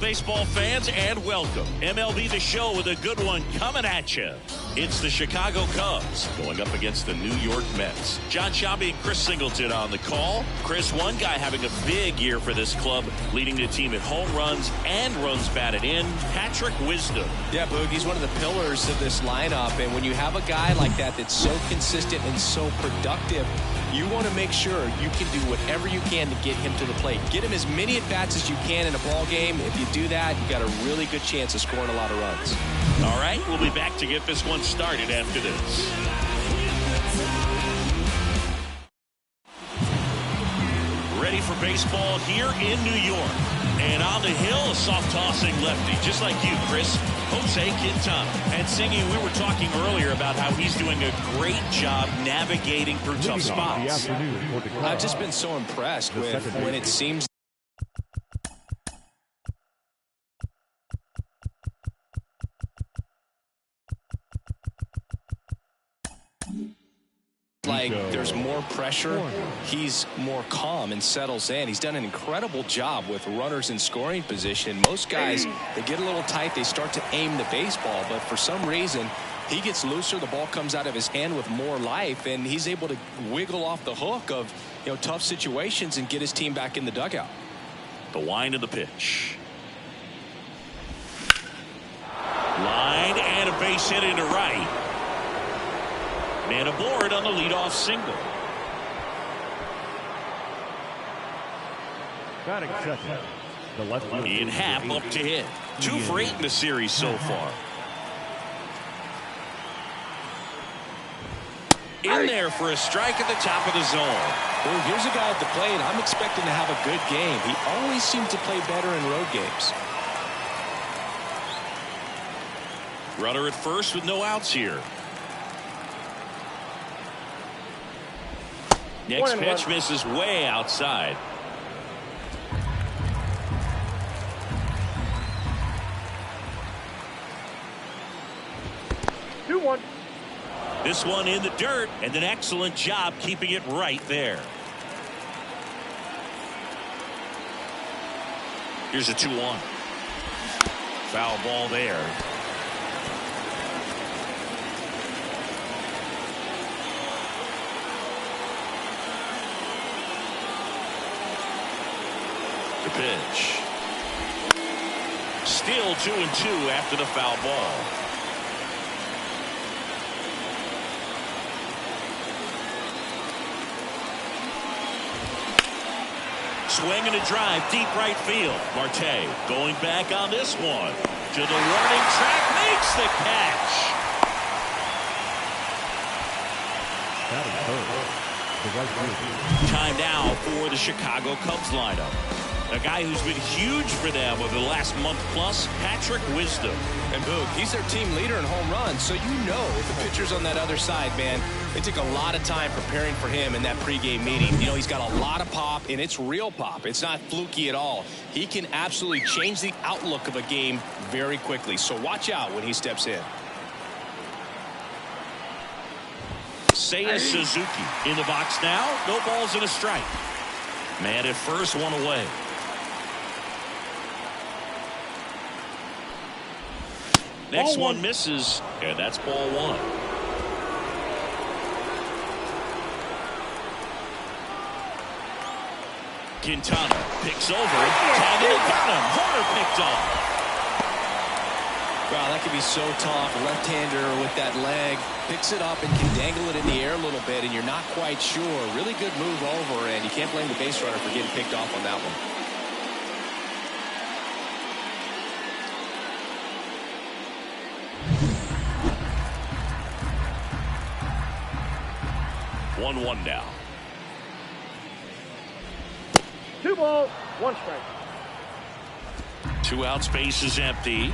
baseball fans, and welcome. MLB The Show with a good one coming at you. It's the Chicago Cubs going up against the New York Mets. John Sciambi and Chris Singleton on the call. Chris, one guy having a big year for this club, leading the team in home runs and runs batted in, Patrick Wisdom. Yeah, Boog, he's one of the pillars of this lineup, and when you have a guy like that that's so consistent and so productive, you want to make sure you can do whatever you can to get him to the plate. Get him as many at-bats as you can in a ball game. If you do that, you got a really good chance of scoring a lot of runs. All right, we'll be back to get this one started after this. Ready for baseball here in New York. And on the hill, a soft-tossing lefty, just like you, Chris, Jose Quintana. And Singy, we were talking earlier about how he's doing a great job navigating through tough spots. I've just been so impressed with when it seems like there's more pressure, he's more calm and settles in. He's done an incredible job with runners in scoring position. Most guys, they get a little tight, they start to aim the baseball, but for some reason he gets looser, the ball comes out of his hand with more life, and he's able to wiggle off the hook of tough situations and get his team back in the dugout. The wind of the pitch. Line and a base hit into right. Man aboard on the leadoff single. Batting second, the left fielder. In half up to hit. 2 for 8 in the series so far. In there for a strike at the top of the zone. Well, here's a guy at the plate. I'm expecting to have a good game. He always seems to play better in road games. Runner at first with no outs here. Next pitch misses way outside. This one in the dirt, and an excellent job keeping it right there. Here's a 2-1. Foul ball there. The pitch. Still 2-2 after the foul ball. Swing and a drive, deep right field. Marte going back on this one. To the warning track, makes the catch. Time now for the Chicago Cubs lineup. A guy who's been huge for them over the last month plus, Patrick Wisdom. And Boog, he's their team leader in home runs, so the pitcher's on that other side, man. They took a lot of time preparing for him in that pregame meeting. He's got a lot of pop, and it's real pop. It's not fluky at all. He can absolutely change the outlook of a game very quickly, so watch out when he steps in. Seiya Suzuki in the box now. No balls and a strike. Man at first, one away. Next one misses, and that's ball one. Quintana picks over it. Tagging it, got him. Horner picked off. Wow, that could be so tough. Left-hander with that leg picks it up and can dangle it in the air a little bit, and you're not quite sure. Really good move over, and you can't blame the base runner for getting picked off on that one. 1-1 now. 2 balls, 1 strike. 2 outs, base is empty.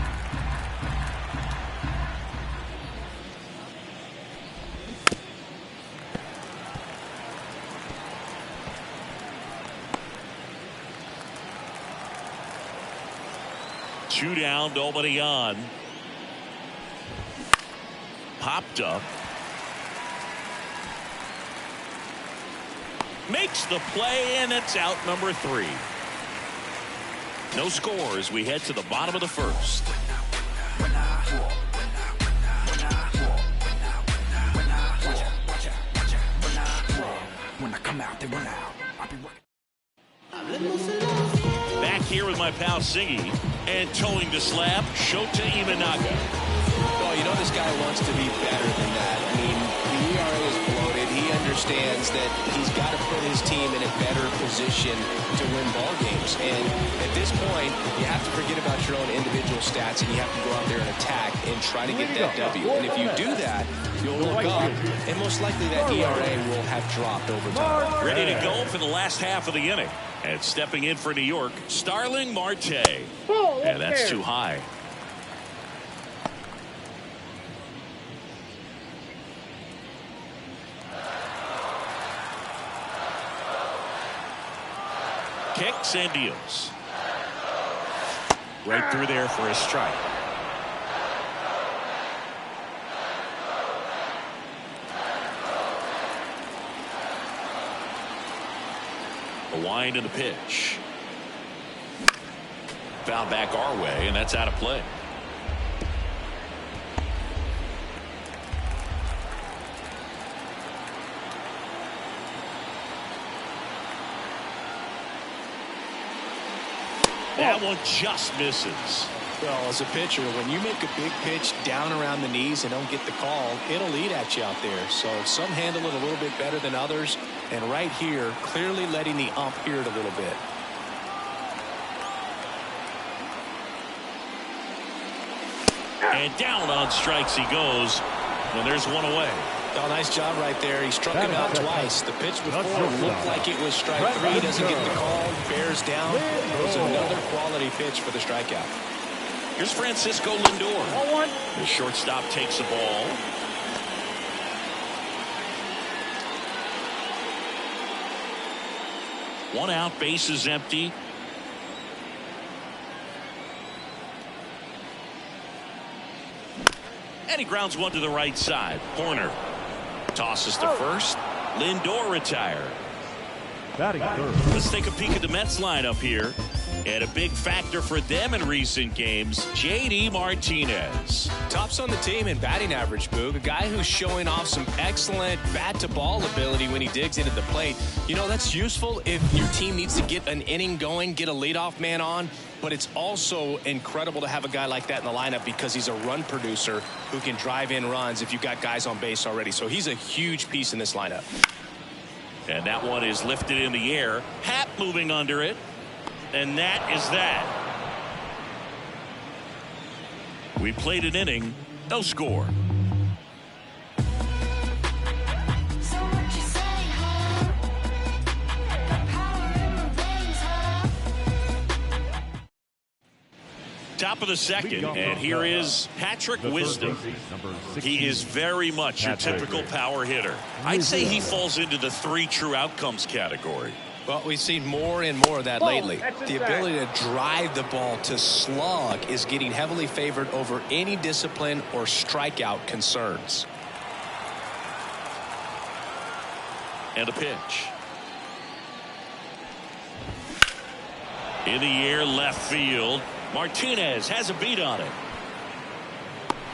Two down, nobody on. Popped up. Makes the play, and it's out number 3. No score as we head to the bottom of the first. When I come out, they run out. I'll be working. Back here with my pal Siggy, and towing the slab, Shota Imanaga. Well, you know this guy wants to be better than that. I mean, the ERA is bloated. He understands that he's got to put his team in a better position to win ball games. And at this point, you have to forget about your own individual stats, and you have to go out there and attack and try to get that W. And if you do that, you'll look up, and most likely that ERA will have dropped over time. Ready to go for the last half of the inning. And stepping in for New York, Starling Marte. And that's too high. Kicks and deals. Right through there for a strike. A wind and a pitch. Foul back our way, and that's out of play. That one just misses. Well, as a pitcher, when you make a big pitch down around the knees and don't get the call, it'll eat at you out there. So some handle it a little bit better than others. And right here, clearly letting the ump hear it a little bit. And down on strikes he goes. And there's one away. Oh, nice job right there. He struck him out twice. The pitch before looked like it was strike three. Doesn't get the call. Bears down. It was another quality pitch for the strikeout. Here's Francisco Lindor. The shortstop takes the ball. One out, bases empty. And he grounds one to the right side. Corner. Tosses to first. Lindor retired. Batting third. Let's take a peek at the Mets lineup here. And a big factor for them in recent games, J.D. Martinez. Tops on the team in batting average, Boog. A guy who's showing off some excellent bat-to-ball ability when he digs into the plate. You know, that's useful if your team needs to get an inning going, get a leadoff man on. But it's also incredible to have a guy like that in the lineup because he's a run producer who can drive in runs if you've got guys on base already. So he's a huge piece in this lineup. And that one is lifted in the air. Happ moving under it. And that is that. We played an inning, no score. Top of the second, and here is Patrick Wisdom. He is very much your typical power hitter. I'd say he falls into the 3 true outcomes category. Well, we've seen more and more of that lately. The ability to drive the ball to slug is getting heavily favored over any discipline or strikeout concerns. And a pitch. In the air, left field. Martinez has a beat on it.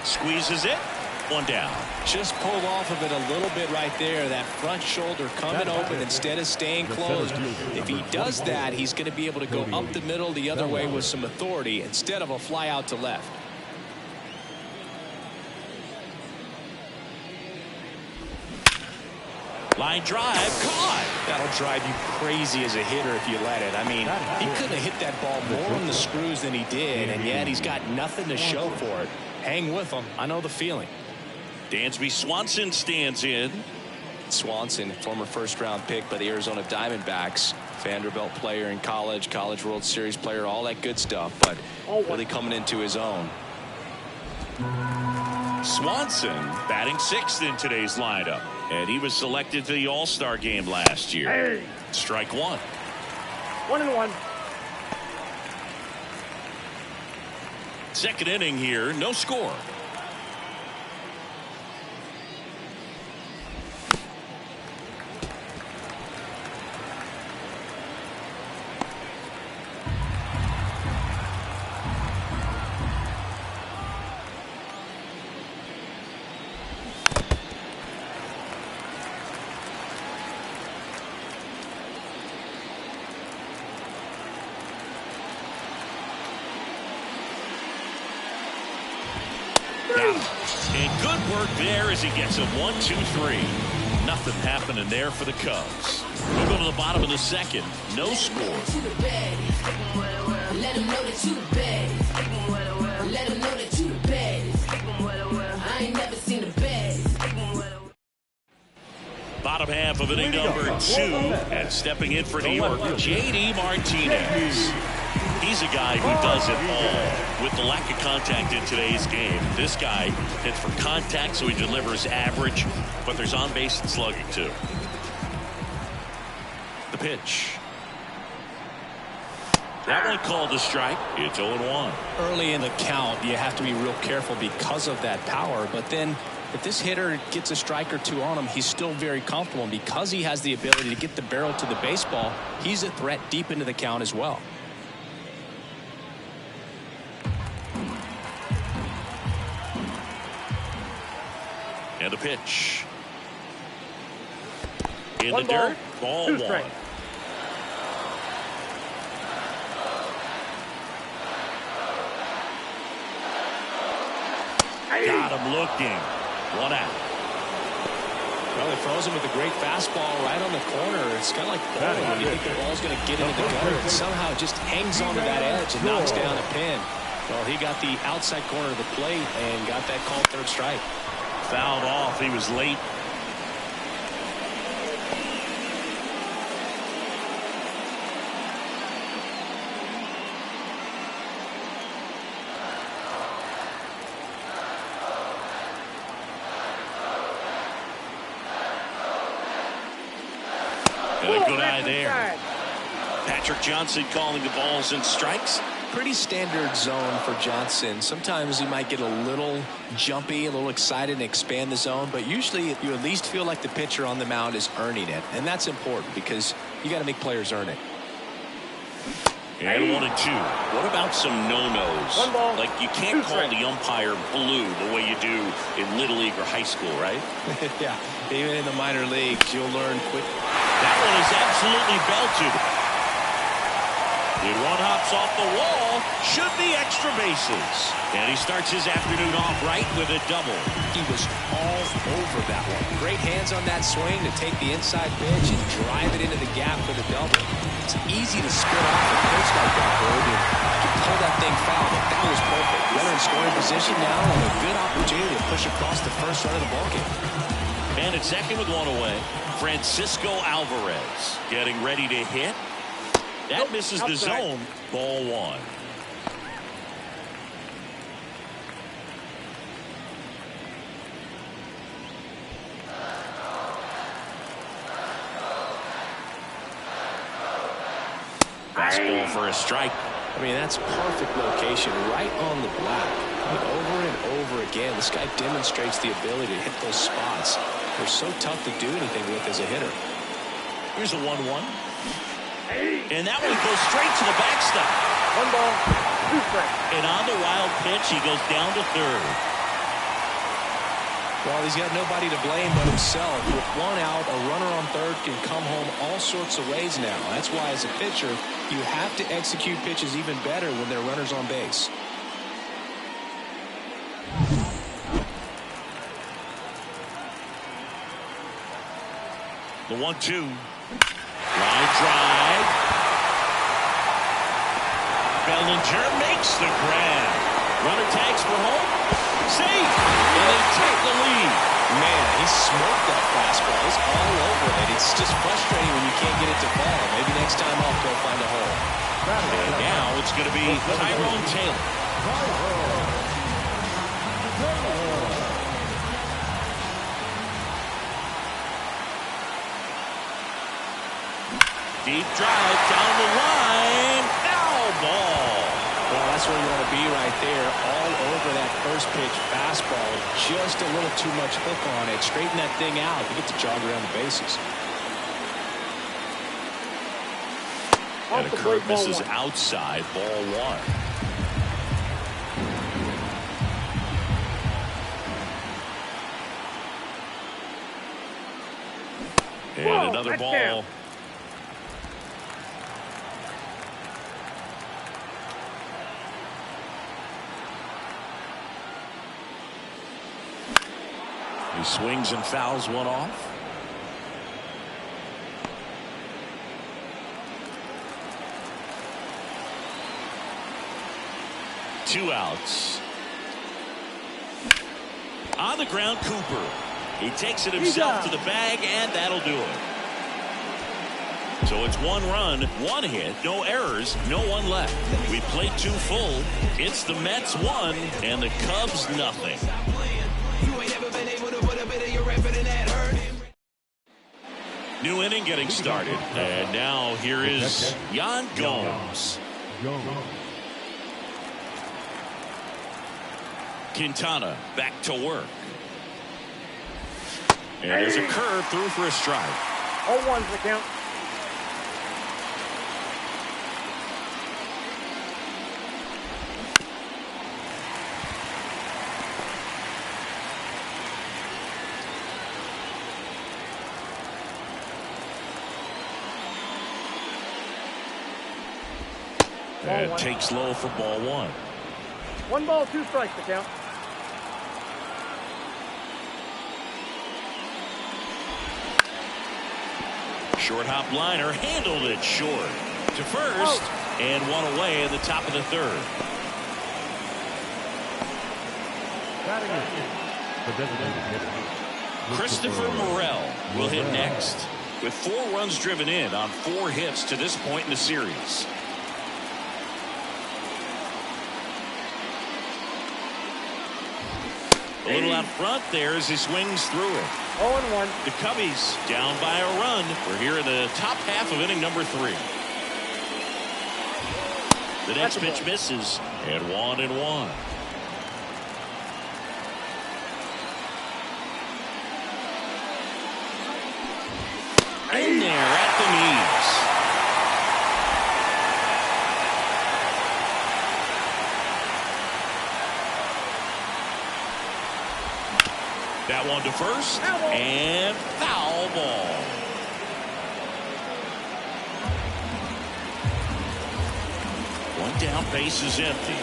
Squeezes it. One down. Just pulled off of it a little bit right there. That front shoulder coming open instead of staying closed. If he does that, he's going to be able to go up the middle the other way with some authority instead of a fly out to left. Line drive, caught. That'll drive you crazy as a hitter if you let it. I mean, he couldn't have hit that ball more on the screws than he did, and yet he's got nothing to show for it. Hang with him. I know the feeling. Dansby Swanson stands in. Swanson, former first-round pick by the Arizona Diamondbacks. Vanderbilt player in college, College World Series player, all that good stuff, but really coming into his own. Swanson batting 6th in today's lineup, and he was selected to the All-Star game last year. Strike one. 1-1. Second inning here, no score. Got him. And good work there as he gets him 1, 2, 3. Nothing happening there for the Cubs. We'll go to the bottom of the second. No score. Let them know that you the best. Let them know that you the best. I ain't never seen the best. Bottom half of inning number 2. And stepping in for New York, J.D. Martinez. He's a guy who does it all. With the lack of contact in today's game, this guy hits for contact, so he delivers average, but there's on base and slugging too. The pitch. That one called a strike. It's 0-1. Early in the count, you have to be real careful because of that power. But then if this hitter gets a strike or two on him, he's still very comfortable. And because he has the ability to get the barrel to the baseball, he's a threat deep into the count as well. And the pitch. In the dirt. Ball 1. Got him looking. 1 out. Well, they froze him with a great fastball right on the corner. It's kind of like bowling. You think the ball's going to get into the gutter, and somehow it just hangs onto that edge and knocks down a pin. Well, he got the outside corner of the plate and got that called third strike. Fouled off. He was late. And a good eye there. Patrick Johnson calling the balls and strikes. Pretty standard zone for Johnson. Sometimes he might get a little jumpy, a little excited and expand the zone, but usually you at least feel like the pitcher on the mound is earning it, and that's important because you got to make players earn it. And 1 and 2. What about some no-nos? Like you can't call the umpire blue the way you do in Little League or high school, right? Yeah, even in the minor leagues, you'll learn quick. That one is absolutely belted. When one hops off the wall, should be extra bases. And he starts his afternoon off right with a double. He was all over that one. Great hands on that swing to take the inside pitch and drive it into the gap for the double. It's easy to split off a pitch like that, Bird. You pull that thing foul, but that was perfect. Runner in scoring position now and a good opportunity to push across the first run of the ballgame. And at second with 1 away, Francisco Alvarez getting ready to hit. That misses the zone. Ball 1. Fastball for a strike. I mean, that's perfect location right on the black. I mean, over and over again, this guy demonstrates the ability to hit those spots. They're so tough to do anything with as a hitter. Here's a 1-1. And that one goes straight to the backstop. 1 ball, 2 strikes. And on the wild pitch, he goes down to third. Well, he's got nobody to blame but himself. With 1 out, a runner on third can come home all sorts of ways now. That's why, as a pitcher, you have to execute pitches even better when there are runners on base. The 1-2. Line drive. Bellinger makes the grab. Runner tags for home. Safe. And they take the lead. Man, he smoked that fastball. It's all over it. It's just frustrating when you can't get it to fall. Maybe next time off, go find a hole. And now it's going to be Tyrone Taylor. Deep drive down the line. Foul ball. Well, that's where you want to be right there. All over that first pitch fastball. Just a little too much hook on it. Straighten that thing out. You get to jog around the bases. And a curve misses outside. Ball 1. And another ball. He swings and fouls one off. Two outs. On the ground, Cooper. He takes it himself to the bag, and that'll do it. So it's 1 run, 1 hit, no errors, no one left. We played 2 full. It's the Mets 1 and the Cubs nothing. New inning getting started. And now here is Yan Gomes. Quintana back to work. And there's a curve through for a strike. 0-1's the count. And takes low for ball 1. 1 ball, 2 strikes to count. Short hop liner handled it short to first and 1 away in the top of the 3rd. Christopher Morel will hit next with 4 runs driven in on 4 hits to this point in the series. A little out front there as he swings through it. 0-1. The Cubbies down by a run. We're here in the top half of inning number 3. The next pitch misses, and 1-1. In there at the knees. That one to first, and foul ball. One down, base is empty.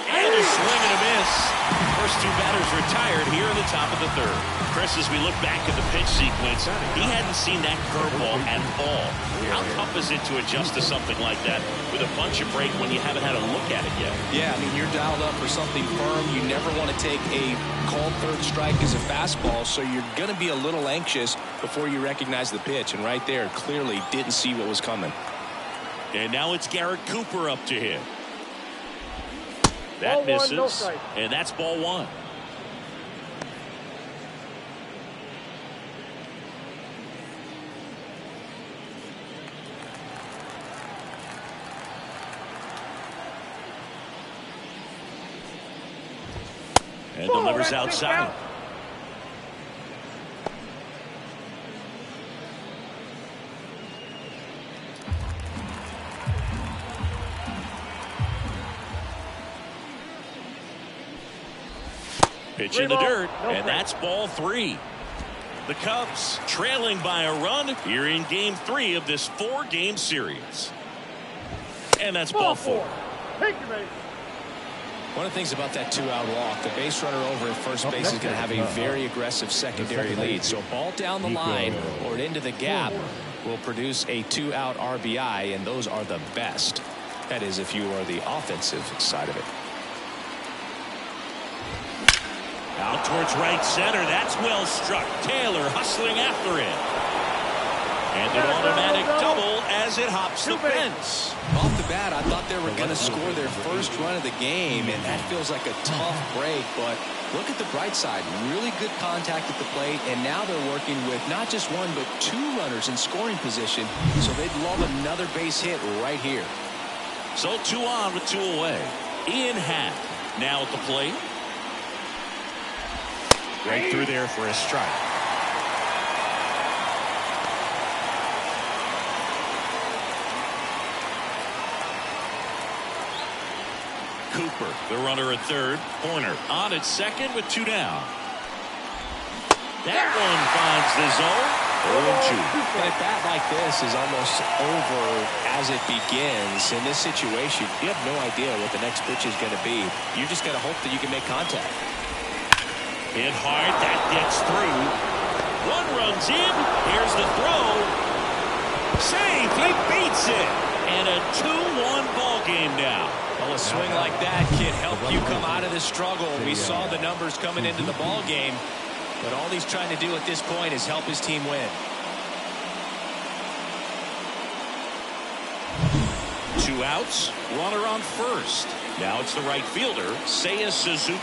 And a swing and a miss. First 2 batters retired here in the top of the 3rd. Chris, as we look back at the pitch sequence, he hadn't seen that curveball at all. How tough is it to adjust to something like that with a bunch of break when you haven't had a look at it yet? Yeah, I mean, you're dialed up for something firm. You never want to take a called 3rd strike as a fastball, so you're going to be a little anxious before you recognize the pitch. And right there, clearly didn't see what was coming. And now it's Garrett Cooper up to hit. That misses, no strike. And that's ball 1. And delivers outside. Pitch in the dirt, and that's ball 3. The Cubs trailing by a run here in game 3 of this 4-game series. And that's ball 4. Take your base. One of the things about that 2-out walk, the base runner over at first base is going to have a very aggressive secondary lead. So a ball down the line or into the gap will produce a 2-out RBI, and those are the best. That is, if you are the offensive side of it. Out towards right center. That's well struck. Taylor hustling after it. And an automatic double as it hops the fence. Off the bat, I thought they were going to score their first run of the game, and that feels like a tough break. But look at the bright side. Really good contact at the plate, and now they're working with not just 1 but 2 runners in scoring position. So they'd love another base hit right here. So 2 on with 2 away. Ian Happ now at the plate. Right through there for a strike. Cooper, the runner at 3rd. Horner on at 2nd with 2 down. That one finds the zone. 0-2. But a bat like this is almost over as it begins. In this situation, you have no idea what the next pitch is going to be. You just got to hope that you can make contact. Hit hard. That gets through. One runs in. Here's the throw. Save. He beats it. And a 2-1 ball game now. Well, a swing like that can help you come out of the struggle. We saw the numbers coming into the ball game, but all he's trying to do at this point is help his team win. 2 outs, runner on first. Now it's the right fielder, Seiya Suzuki.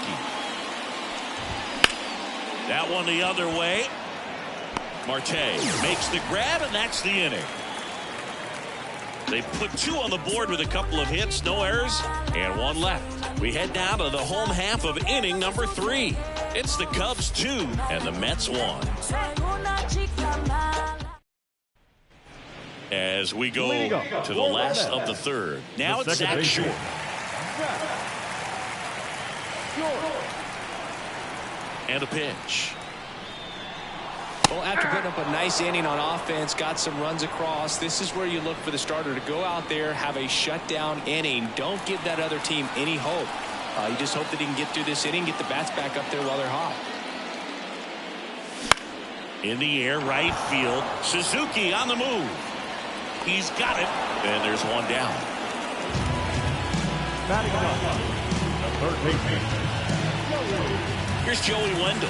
That one the other way. Marte makes the grab, and that's the inning. They put 2 on the board with a couple of hits, no errors, and 1 left. We head down to the home half of inning number 3. It's the Cubs 2 and the Mets 1. As we go to the last of the 3rd. Now it's Zach Short. And a pitch. Well, after putting up a nice inning on offense, got some runs across, this is where you look for the starter to go out there, have a shutdown inning. Don't give that other team any hope. You just hope that he can get through this inning, get the bats back up there while they're hot. In the air, right field. Suzuki on the move. He's got it. And there's 1 down. Here's Joey Wendell.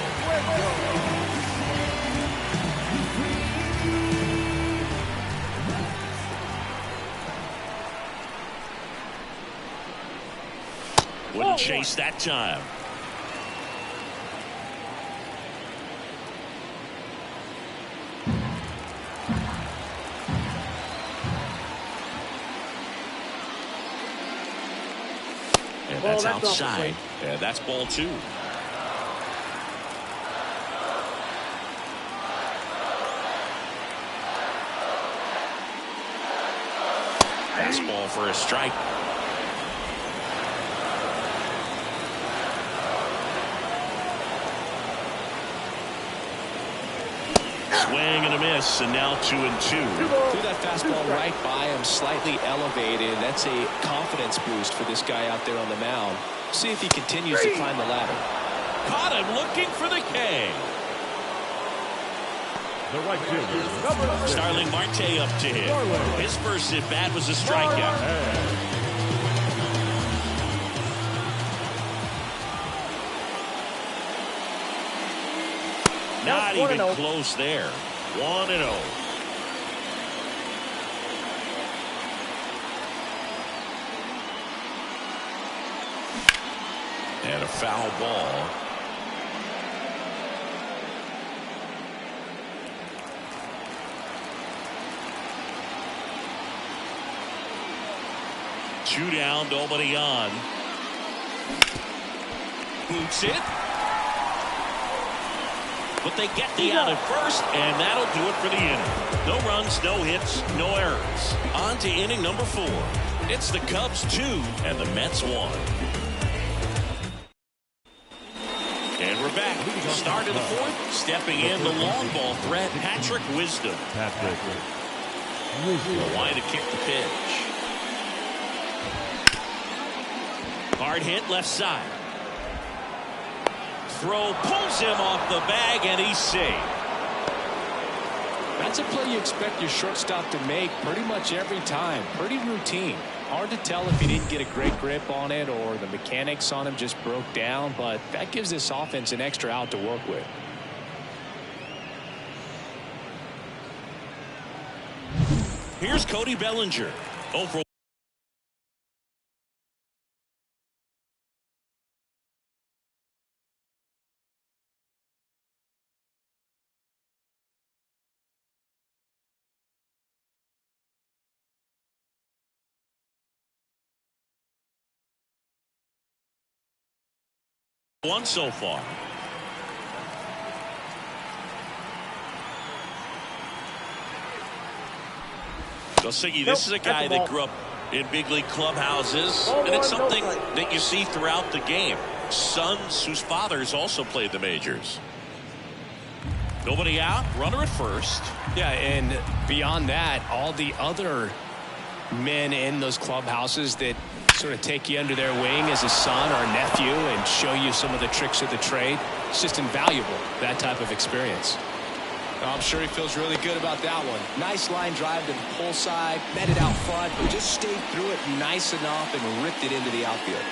Wouldn't chase that time. And that's outside. And that's ball 2. Fastball for a strike. Swing and a miss, and now 2-2. Threw that fastball right by him, slightly elevated. That's a confidence boost for this guy out there on the mound. See if he continues to climb the ladder. Caught him looking for the K. Starling Marte up to him. His first at bat was a strikeout. Not even close there. 1-0. And a foul ball. Two down, nobody on. Boots it. But they get the out at first, and that'll do it for the inning. No runs, no hits, no errors. On to inning number 4. It's the Cubs 2 and the Mets 1. And we're back. Start of the 4th. Stepping in the long ball threat, Patrick Wisdom. Line to kick the pitch. Hard hit left side. Throw pulls him off the bag, and he's safe. That's a play you expect your shortstop to make pretty much every time. Pretty routine. Hard to tell if he didn't get a great grip on it or the mechanics on him just broke down, but that gives this offense an extra out to work with. Here's Cody Bellinger. Over. One so far. Siggy, this is a guy that grew up in big league clubhouses, and it's something that you see throughout the game. Sons whose fathers also played the majors. Nobody out, runner at first. Yeah, and beyond that, all the other men in those clubhouses that sort of take you under their wing as a son or a nephew and show you some of the tricks of the trade. It's just invaluable, that type of experience. I'm sure he feels really good about that one. Nice line drive to the pull side, met it out front, but just stayed through it nice enough and ripped it into the outfield.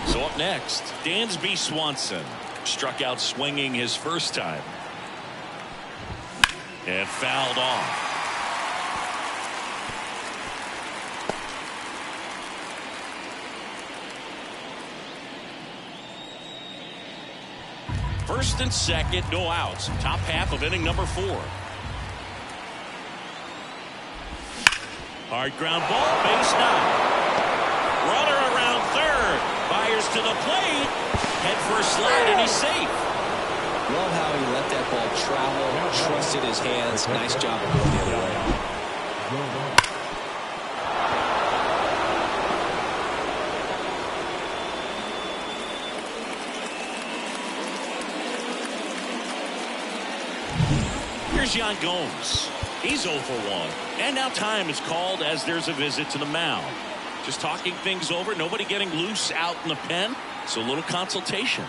So up next, Dansby Swanson. Struck out swinging his first time. And fouled off. First and second, no outs. Top half of inning number 4. Hard ground ball, base knock. Runner around third. Fires to the plate. Head first slide, and he's safe. Love how he let that ball travel, trusted his hands. Nice job of going the other way. Here's Yan Gomes. He's 0 for 1. And now time is called as there's a visit to the mound. Just talking things over. Nobody getting loose out in the pen. So a little consultation.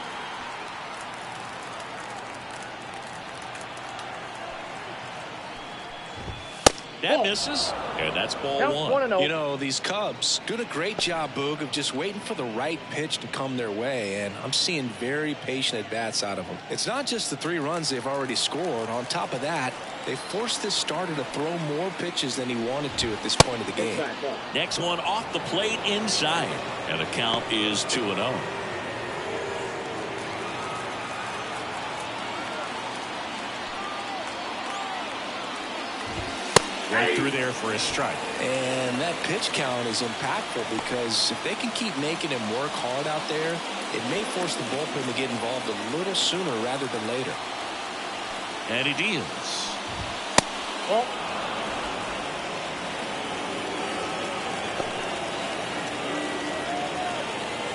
That misses. And that's ball Count 1. 1-0. You know, these Cubs doing a great job, Boog, of just waiting for the right pitch to come their way, and I'm seeing very patient at-bats out of them. It's not just the 3 runs they've already scored. On top of that, they forced this starter to throw more pitches than he wanted to at this point of the game. Next one off the plate inside. And the count is 2-0. Right through there for a strike. And that pitch count is impactful because if they can keep making him work hard out there, it may force the bullpen to get involved a little sooner rather than later. And he deals. Well,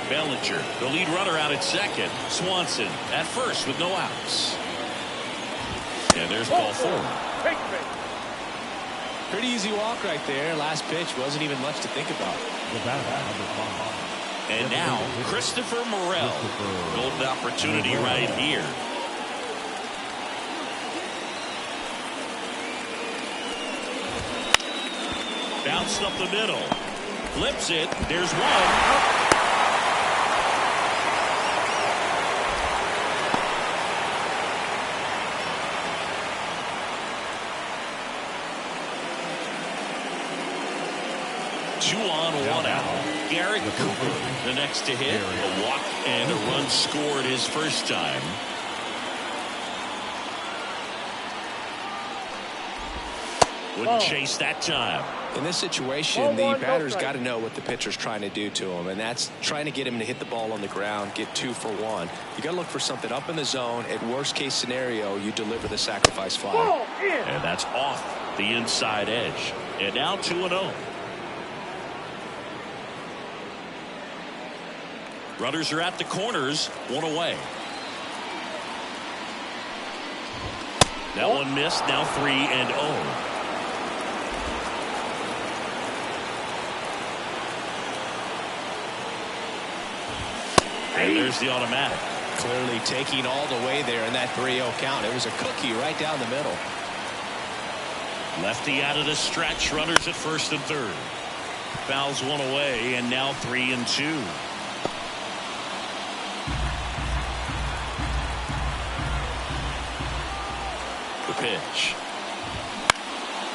Bellinger, the lead runner out at second. Swanson at first with no outs. And there's ball 4. take me. Pretty easy walk right there. Last pitch wasn't even much to think about. And now Christopher Morel. Golden opportunity right here. Bounced up the middle. Flips it. There's one. 2 on, 1 out. Garrett Cooper, the next to hit. A walk and a run scored his first time. Wouldn't chase that time. In this situation, the batter's got to know what the pitcher's trying to do to him, and that's trying to get him to hit the ball on the ground, get 2 for 1. You got to look for something up in the zone. At worst case scenario, you deliver the sacrifice fly. And that's off the inside edge. And now 2-0. Runners are at the corners, 1 away. That one missed. Now 3-0. And there's the automatic. Clearly taking all the way there in that 3-0 count. It was a cookie right down the middle. Lefty out of the stretch. Runners at first and third. Fouls 1 away, and now 3-2. The pitch.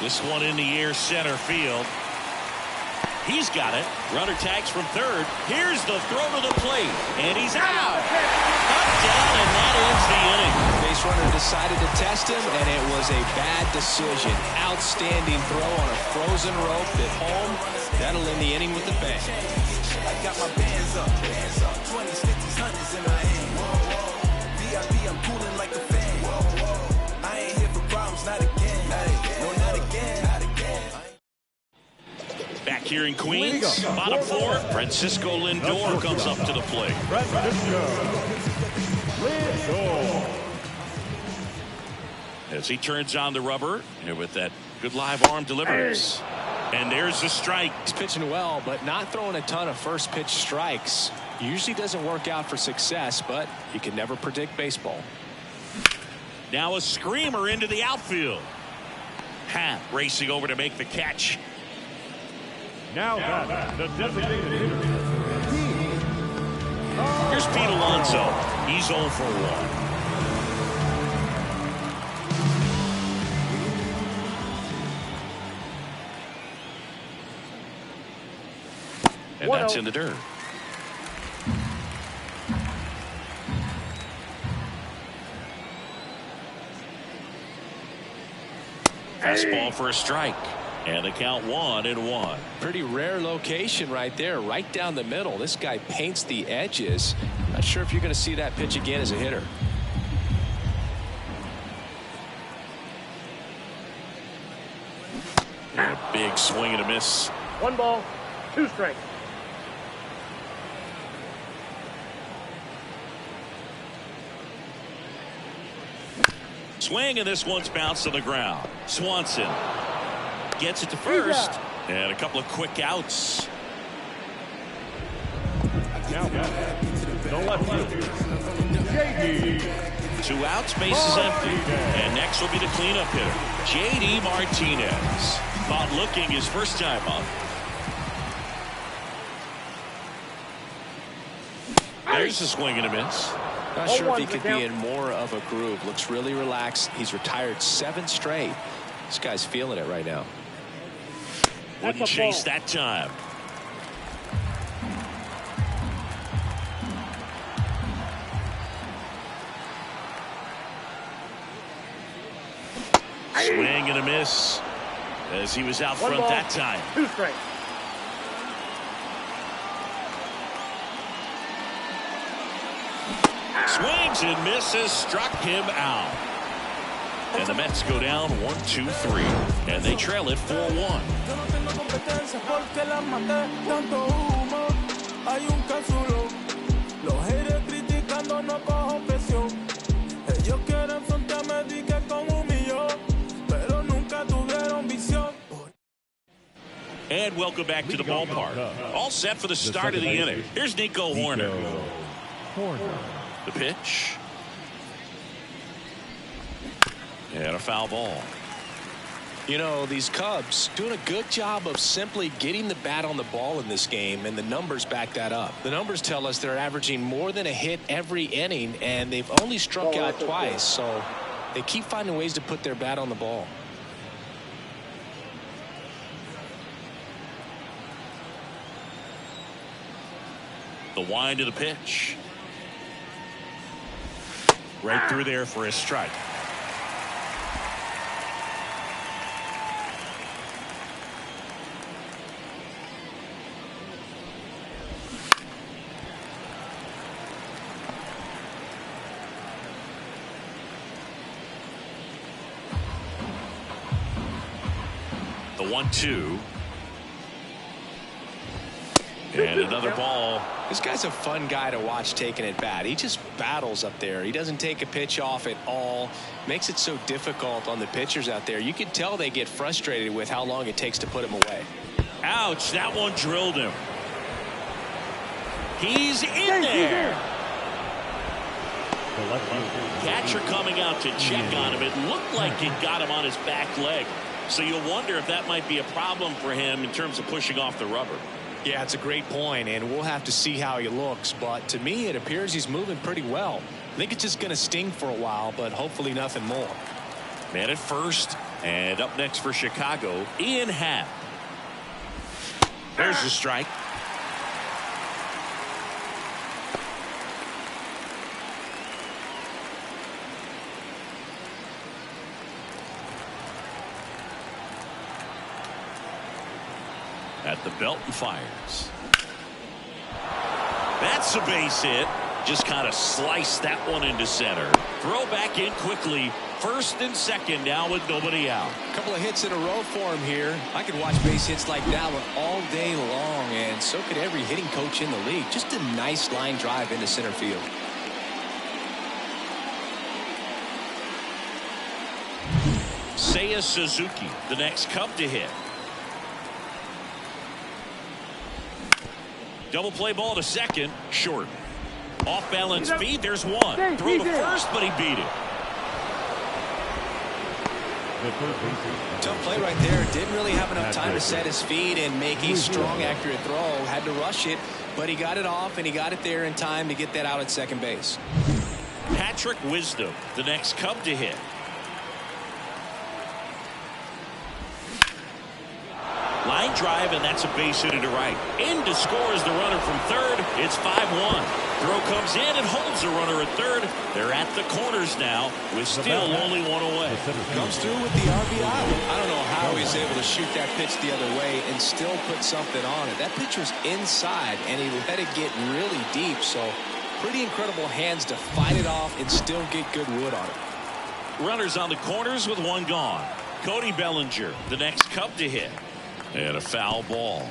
This one in the air, center field. He's got it. Runner tags from third. Here's the throw to the plate. And he's out. Touchdown, and that ends the inning. Base runner decided to test him, and it was a bad decision. Outstanding throw on a frozen rope at home. That'll end the inning with a bang. I got my bands up. 20s, 50s, 100s in my hand. VIP, I'm cooling like a fan. I ain't here for problems, not again. No, not again. Back here in Queens, bottom 4, Francisco Lindor comes up to the plate. As he turns on the rubber and with that good live arm delivers. And there's the strike. He's pitching well, but not throwing a ton of first pitch strikes. Usually doesn't work out for success, but you can never predict baseball. Now a screamer into the outfield. Happ racing over to make the catch. Now back, the designated hitter. Here's Pete Alonso. He's 0 for 1. And that's in the dirt. Fastball for a strike. And the count 1-1. Pretty rare location right there, right down the middle. This guy paints the edges. Not sure if you're going to see that pitch again as a hitter. And a big swing and a miss. 1 ball, 2 strikes. Swing, and this one's bounced on the ground. Swanson gets it to first. And a couple of quick outs. Now back, the left fielder. JD. 2 outs, bases empty. And next will be the cleanup hitter, JD Martinez. Thought looking his first time up. There's a swing and a miss. Not sure if he could be in more of a groove. Looks really relaxed. He's retired 7 straight. This guy's feeling it right now. Wouldn't chase that time. Swing and a miss as he was out front that time. 2 strikes. Swings and misses, struck him out. And the Mets go down 1-2-3, and they trail it 4-1. And welcome back to the ballpark. All set for the start of the inning. Here's Nico Horner. The pitch. And a foul ball. You know, these Cubs doing a good job of simply getting the bat on the ball in this game, and the numbers back that up. The numbers tell us they're averaging more than a hit every inning, and they've only struck out twice, so they keep finding ways to put their bat on the ball. The wind of the pitch. Right through there for a strike. The 1-2. And another ball. This guy's a fun guy to watch taking at bat. He just battles up there. He doesn't take a pitch off at all. Makes it so difficult on the pitchers out there. You can tell they get frustrated with how long it takes to put him away. Ouch, that one drilled him. He's in there. Catcher coming out to check on him. It looked like it got him on his back leg. So you'll wonder if that might be a problem for him in terms of pushing off the rubber. Yeah, it's a great point, and we'll have to see how he looks. But to me, it appears he's moving pretty well. I think it's just going to sting for a while, but hopefully nothing more. Man at first, and up next for Chicago, Ian Happ. There's the strike. At the belt and fires. That's a base hit. Just kind of sliced that one into center. Throw back in quickly. First and second now with nobody out. A couple of hits in a row for him here. I could watch base hits like that one all day long, and so could every hitting coach in the league. Just a nice line drive into center field. Suzuki, the next Cub to hit. Double play ball to second, short. Off balance feed, there's one. Throw to first, but he beat it. Tough play right there. Didn't really have enough time to set his feet and make a strong, accurate throw. Had to rush it, but he got it off, and he got it there in time to get that out at second base. Patrick Wisdom, the next Cub to hit. Line drive, and that's a base hit to right. In to score is the runner from third. It's 5-1. Throw comes in and holds the runner at third. They're at the corners now with still only one away. Comes through with the RBI. I don't know how he's able to shoot that pitch the other way and still put something on it. That pitch was inside, and he let it get really deep. So pretty incredible hands to fight it off and still get good wood on it. Runners on the corners with one gone. Cody Bellinger, the next Cub to hit. And a foul ball.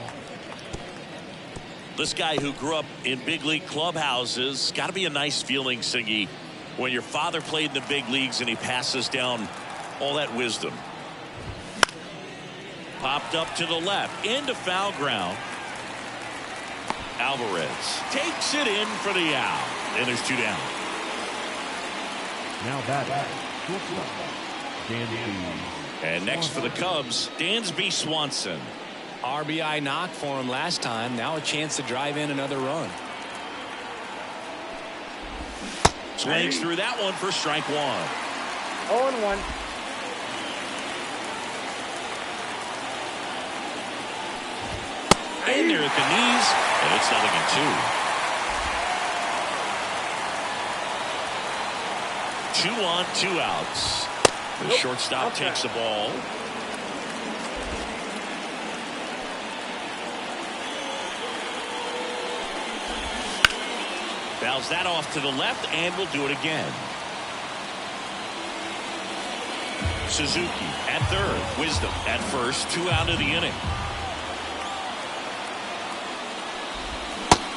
This guy who grew up in big league clubhouses, got to be a nice feeling, Siggy, when your father played in the big leagues and he passes down all that wisdom. Popped up to the left, into foul ground. Alvarez takes it in for the out. And there's two down. Now batting. And next for the Cubs, Dansby Swanson. RBI knock for him last time. Now a chance to drive in another run. Swings through that one for strike one. 0-1. In there at the knees, and it's 0-2. 2 on, 2 outs. The shortstop takes the ball. Fouls that off to the left, and will do it again. Suzuki at third. Wisdom at first. 2 out of the inning.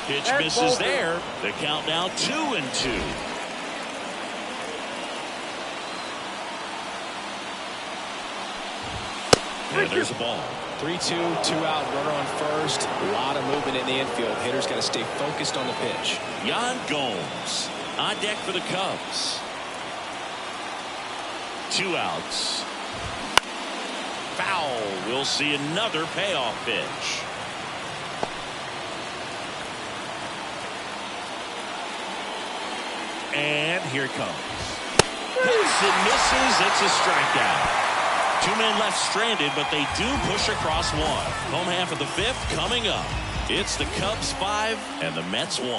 Pitch misses there. The count now 2-2. And there's a ball. 3-2, 2 out, runner on first. A lot of movement in the infield. Hitter's got to stay focused on the pitch. Yan Gomes on deck for the Cubs. 2 outs. Foul. We'll see another payoff pitch. And here it comes. Hits and misses. It's a strikeout. 2 men left stranded, but they do push across one. Home half of the 5th coming up. It's the Cubs 5 and the Mets 1.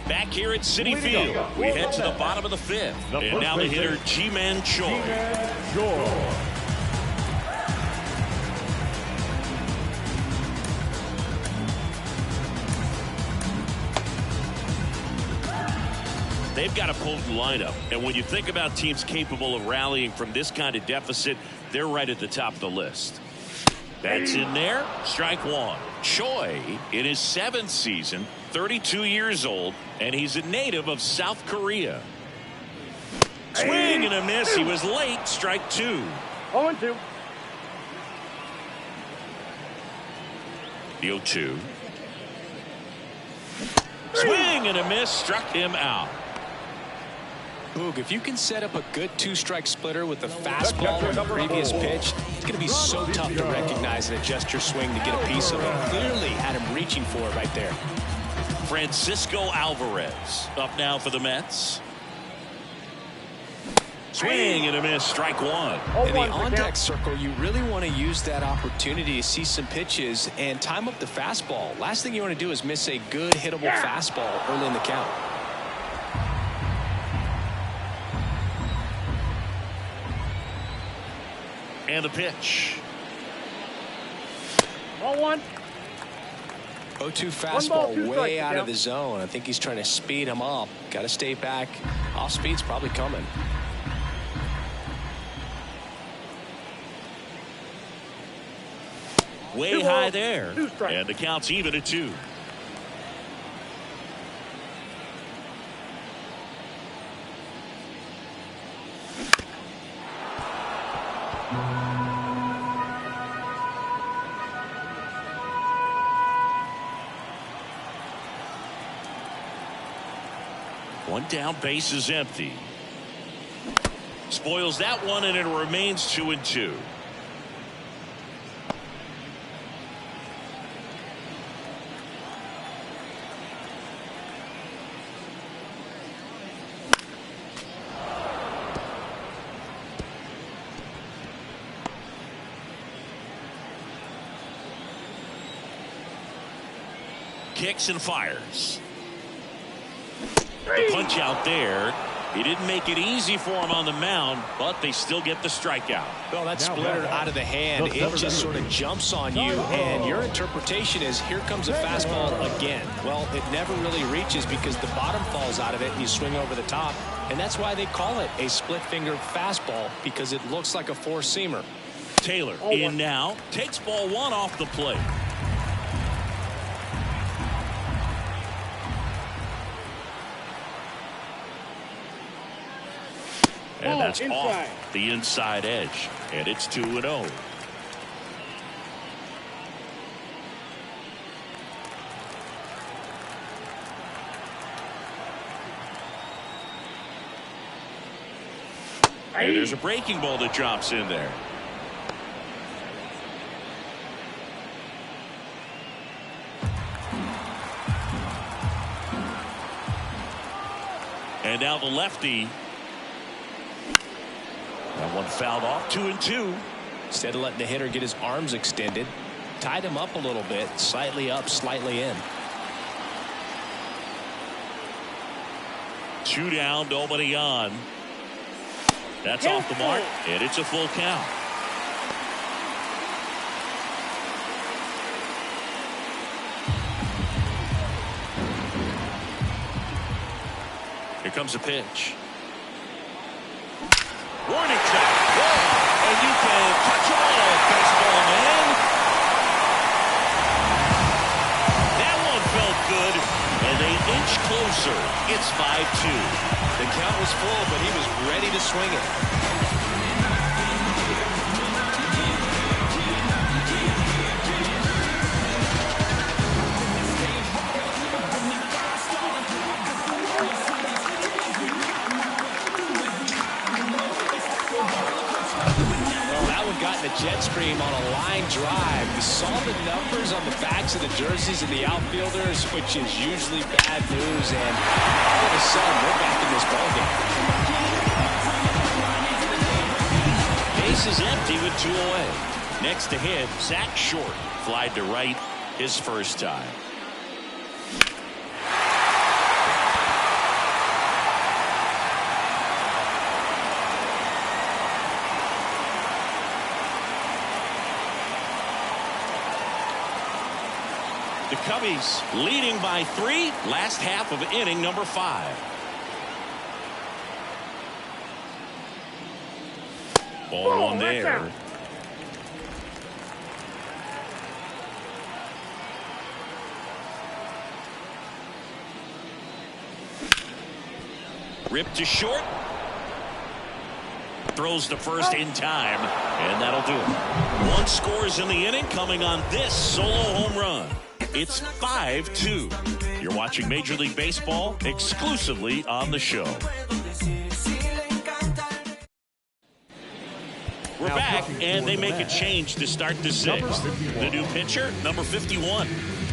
Back here at Citi Field, we head to the bottom of the 5th. And now the hitter, Ji-Man Choi. They've got a potent lineup, and when you think about teams capable of rallying from this kind of deficit, they're right at the top of the list. That's in there. Strike one. Choi in his 7th season, 32 years old, and he's a native of South Korea. Swing and a miss. He was late. Strike 2. 0-2. The 0-2. Swing and a miss. Struck him out. Boog, if you can set up a good 2-strike splitter with the fastball on the previous pitch, it's going to be so tough to recognize and adjust your swing to get a piece of it. Clearly had him reaching for it right there. Francisco Alvarez up now for the Mets. Swing and a miss. Strike 1. In the on-deck circle, you really want to use that opportunity to see some pitches and time up the fastball. Last thing you want to do is miss a good hittable fastball early in the count. And the pitch. 0-1. 0-2 fastball way out of the zone. I think he's trying to speed him up. Got to stay back. Off speed's probably coming. Way Two high balls, there. 2 strikes. And the count's even at 2. One down, base is empty. Spoils that one, and it remains 2-2. Kicks and fires. The punch out there. He didn't make it easy for him on the mound, but they still get the strikeout. Well, that splitter out of the hand, it just sort of jumps on you, and your interpretation is here comes a fastball again. Well, it never really reaches because the bottom falls out of it and you swing over the top, and that's why they call it a split-fingered fastball, because it looks like a four-seamer. Taylor in now, takes ball 1 off the plate. And that's off the inside edge. And it's 2-0. And there's a breaking ball that drops in there. And now the lefty. That one fouled off. 2-2. Instead of letting the hitter get his arms extended, tied him up a little bit, slightly up, slightly in. 2 down, nobody on. That's off the mark, and it's a full count. Here comes a pitch. Warning shot. Whoa. And you can touch a ball, baseball man. That one felt good, and they inch closer. It's 5-2. The count was full, but he was ready to swing it. Got in the jet stream on a line drive. We saw the numbers on the backs of the jerseys of the outfielders, which is usually bad news, and all of a sudden we're back in this ballgame. Base is empty with 2 away. Next to hit, Zach Short. Flied to right his first time. The Cubbies leading by 3. Last half of inning number 5. Ball 1 there. Ripped to short. Throws to first in time, and that'll do it. 1 scores in the inning, coming on this solo home run. It's 5-2. You're watching Major League Baseball exclusively on the show. We're back, and they make a change to start the 6th. The new pitcher, number 51.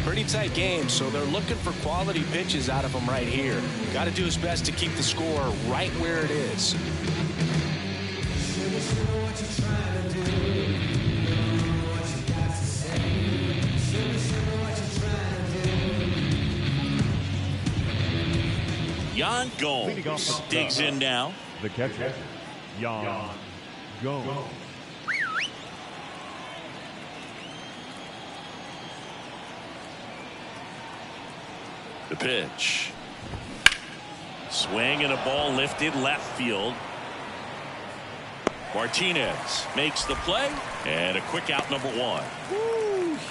Pretty tight game, so they're looking for quality pitches out of him right here. Got to do his best to keep the score right where it is. Yan Gomes digs in now. The catcher, Yan Gomes. The pitch. Swing and a ball lifted left field. Martinez makes the play, and a quick out, number 1.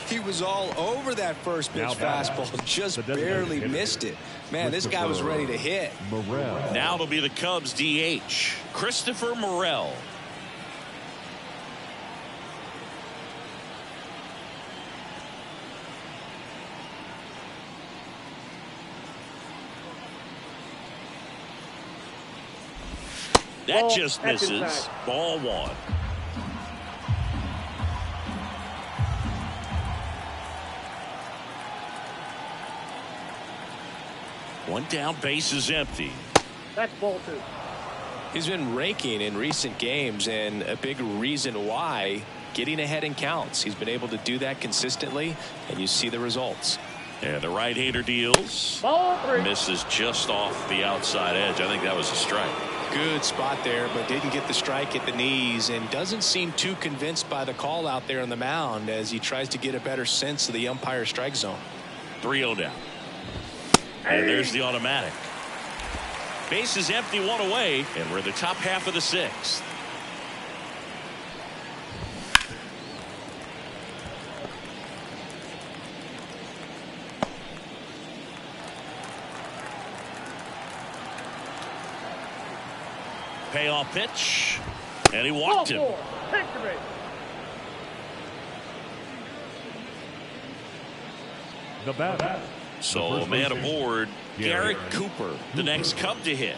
He was all over that first pitch fastball, just barely missed it. Man, this guy was ready to hit. Morel. Now it'll be the Cubs DH, Christopher Morel. That just misses. Ball one. One down, base is empty. That's ball two. He's been raking in recent games, and a big reason why, getting ahead in counts. He's been able to do that consistently, and you see the results. And the right-hander deals. Ball three. Misses just off the outside edge. I think that was a strike. Good spot there, but didn't get the strike at the knees, and doesn't seem too convinced by the call out there on the mound as he tries to get a better sense of the umpire strike zone. 3-0 down. And there's the automatic. Base is empty, one away, and we're in the top half of the sixth. Payoff pitch, and he walked him. Victory. The batter. So a man aboard, Garrett Cooper, the next Cub to hit.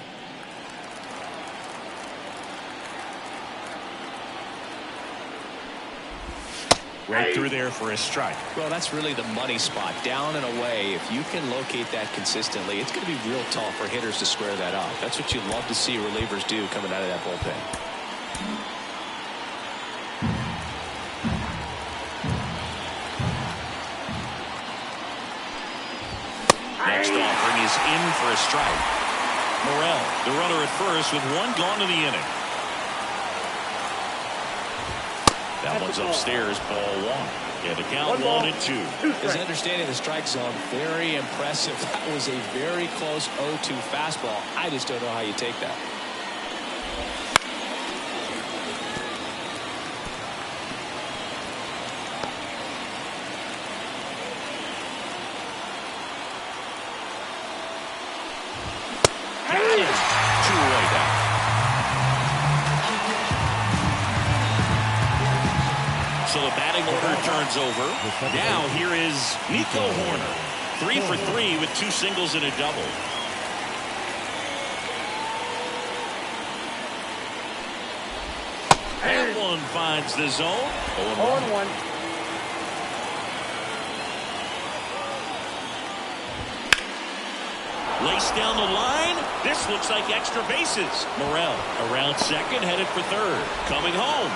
Right through there for a strike. Well, that's really the money spot, down and away. If you can locate that consistently, it's going to be real tough for hitters to square that up. That's what you love to see relievers do coming out of that bullpen. Next offering is in for a strike. Morel, the runner at first with one gone in the inning. That one's upstairs, ball one. Yeah, the count 1-2. His understanding of the strike zone, very impressive. That was a very close 0-2 fastball. I just don't know how you take that. So the batting order turns over. Now here is Nico Horner. 3 for 3 with 2 singles and a double. That one finds the zone. 0-1. Laced down the line. This looks like extra bases. Morel around second, headed for third. Coming home.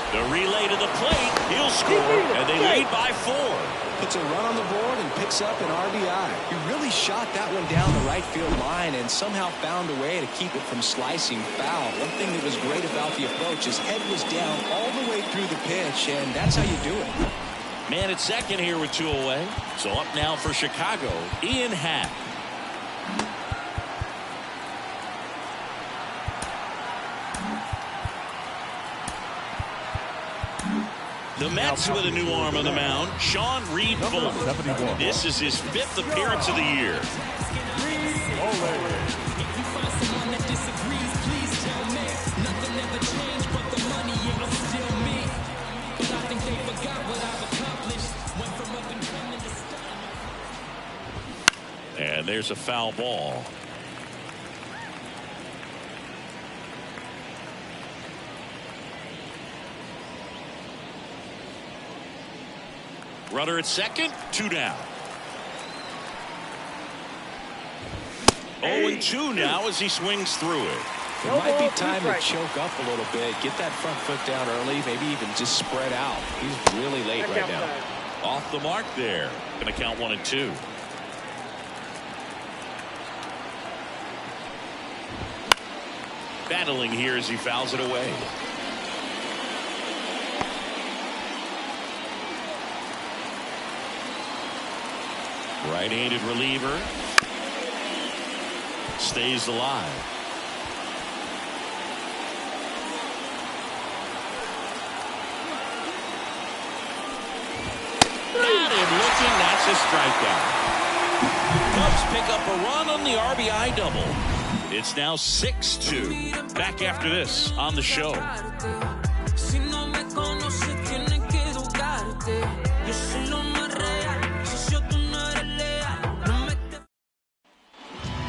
The relay to the plate. He'll score, and they lead by 4. Puts a run on the board and picks up an RBI. He really shot that one down the right field line and somehow found a way to keep it from slicing foul. One thing that was great about the approach, his head was down all the way through the pitch, and that's how you do it. Man at second here with 2 away. So up now for Chicago, Ian Happ. The Mets with a new arm on the mound, Sean Reed-Fullman. This is his 5th appearance of the year. And there's a foul ball. Runner at second, 2 down. 0-2 now as he swings through it. It might be time to choke up a little bit, get that front foot down early, maybe even just spread out. He's really late right now. Off the mark there. Going to count 1-2. Battling here as he fouls it away. Right-handed reliever stays alive. a strikeout. Cubs pick up a run on the RBI double. It's now 6-2. Back after this on the show.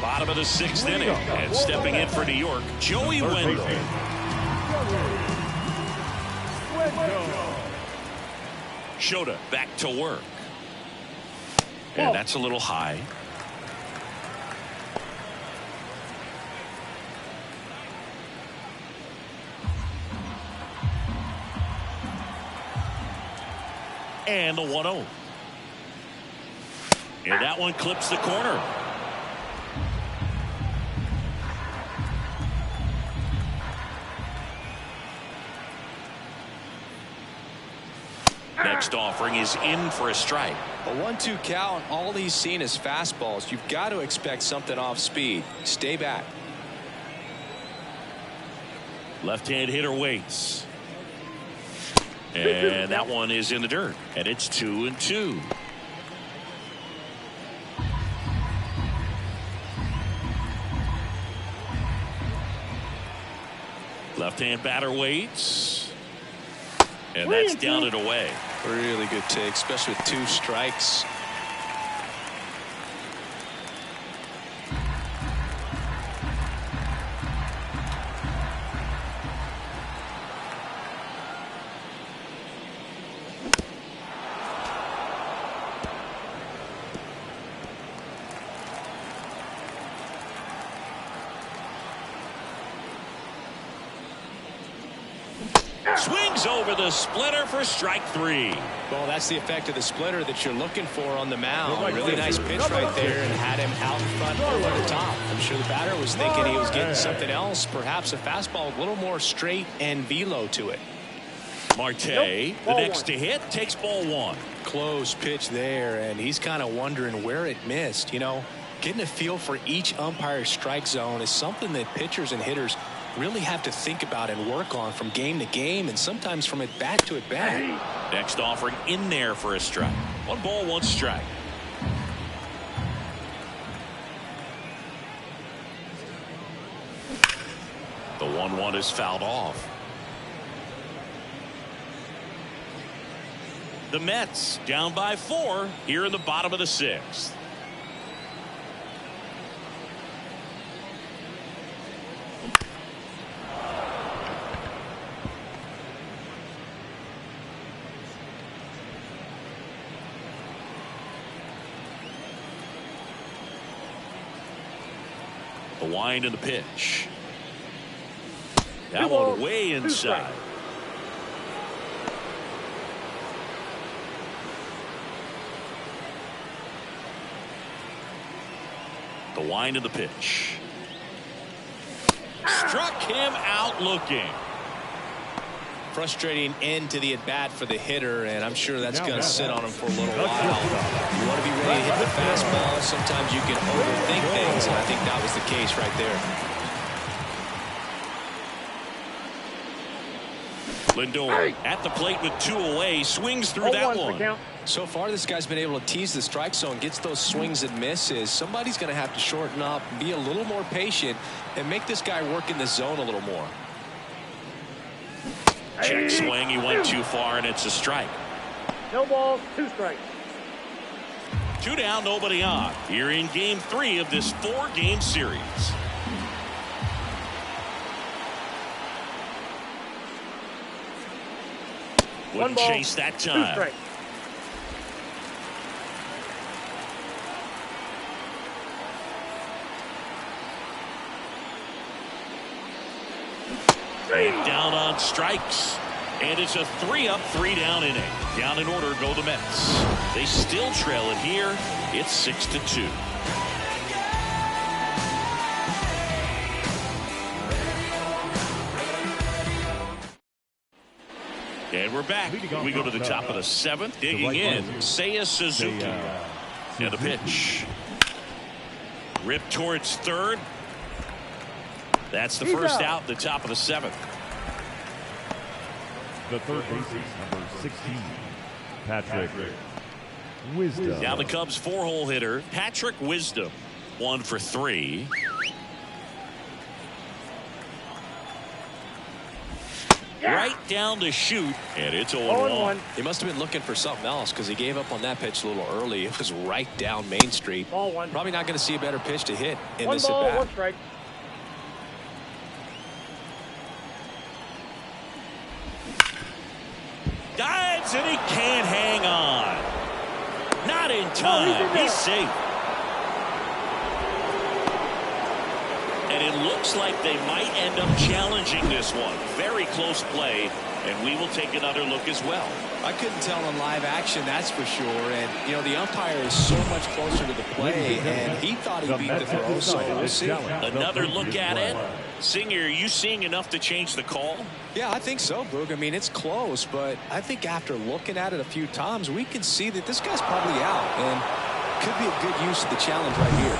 Bottom of the 6th inning, and stepping in for New York, Joey Wendell. Shota back to work. And that's a little high. And the 1-0. And that one clips the corner. Next offering is in for a strike. A 1-2 count. All he's seen is fastballs. You've got to expect something off speed. Stay back. Left-hand hitter waits. And that one is in the dirt. And it's 2-2. Left-hand batter waits. And that's down and away. Really good take, especially with 2 strikes. Swings over the splitter for strike 3. Well, that's the effect of the splitter that you're looking for on the mound. Really nice pitch right there and had him out in front over the top. I'm sure the batter was thinking he was getting something else, perhaps a fastball, a little more straight and velo to it. Marte, the next to hit, takes ball 1. Close pitch there, and he's kind of wondering where it missed. You know, getting a feel for each umpire's strike zone is something that pitchers and hitters really have to think about and work on from game to game, and sometimes from at bat to at bat. Next offering in there for a strike. 1 ball, 1 strike. The 1-1 is fouled off. The Mets down by 4 here in the bottom of the 6th. The wind and the pitch. That one way inside. The wind and the pitch. Struck him out looking. Frustrating end to the at-bat for the hitter, and I'm sure that's going to sit on him for a little while. You want to be ready to hit the fastball. Sometimes you can overthink things, and I think that was the case right there. Lindor at the plate with 2 away, swings through that one. So far, this guy's been able to tease the strike zone, gets those swings and misses. Somebody's going to have to shorten up, be a little more patient, and make this guy work in the zone a little more. Check swing, he went too far, and it's a strike. No balls, 2 strikes. 2 down, nobody on. Here in game 3 of this 4-game series. Wouldn't chase that time. And down on strikes. And it's a 3-up, 3-down inning. Down in order go the Mets. They still trail it here. It's 6-2. And we're back. We go to the top of the 7th. Digging in, Seiya Suzuki. And the pitch. Ripped towards third. That's the first out, the top of the 7th. The third baseman, number 16, Patrick Wisdom. Now the Cubs 4-hole hitter, Patrick Wisdom, 1 for 3. Right down to shoot, and it's 0-1. He must have been looking for something else because he gave up on that pitch a little early. It was right down Main Street. Ball one. Probably not going to see a better pitch to hit in One this ball, at-bat. 1 strike. Dives, and he can't hang on. Not in time. He's safe. And it looks like they might end up challenging this one. Very close play, and we will take another look as well. I couldn't tell on live action, that's for sure. And, you know, the umpire is so much closer to the play, and he thought he beat the throw, so we'll see. Another look at it. Singer, are you seeing enough to change the call? Yeah, I think so, Boog. I mean, it's close, but I think after looking at it a few times, we can see that this guy's probably out, and could be a good use of the challenge right here.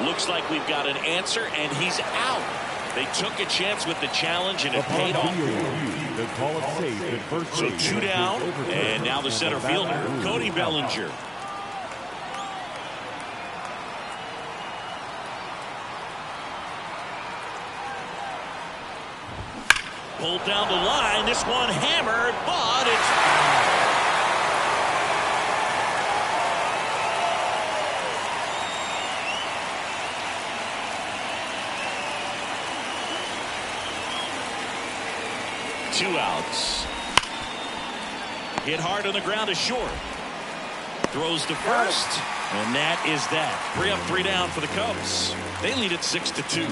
Looks like we've got an answer, and he's out. They took a chance with the challenge, and it paid off. The call of safe at first So base 2 down, and now the center fielder, Cody Bellinger. Pulled down the line. This one hammered, but it's foul. Two outs. Hit hard on the ground to short. Throws to first, and that is that. 3 up, 3 down for the Cubs. They lead it 6-2.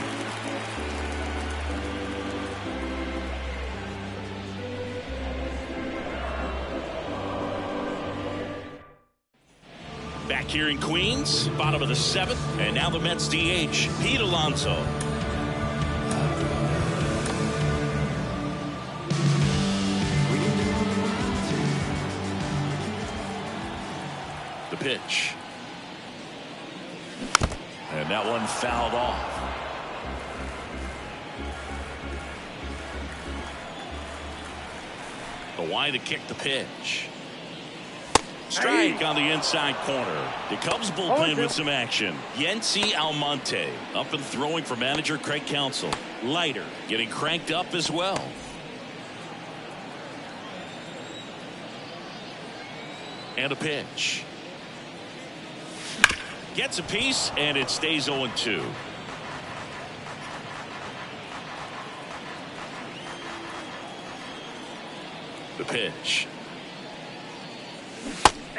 Back here in Queens, bottom of the 7th, and now the Mets DH, Pete Alonso. The pitch. And that one fouled off. The wide to kick the pitch. Strike on the inside corner. The Cubs bullpen with some action. Yency Almonte up and throwing for manager Craig Counsell. Leiter getting cranked up as well. And a pitch. Gets a piece, and it stays 0-2. The pitch.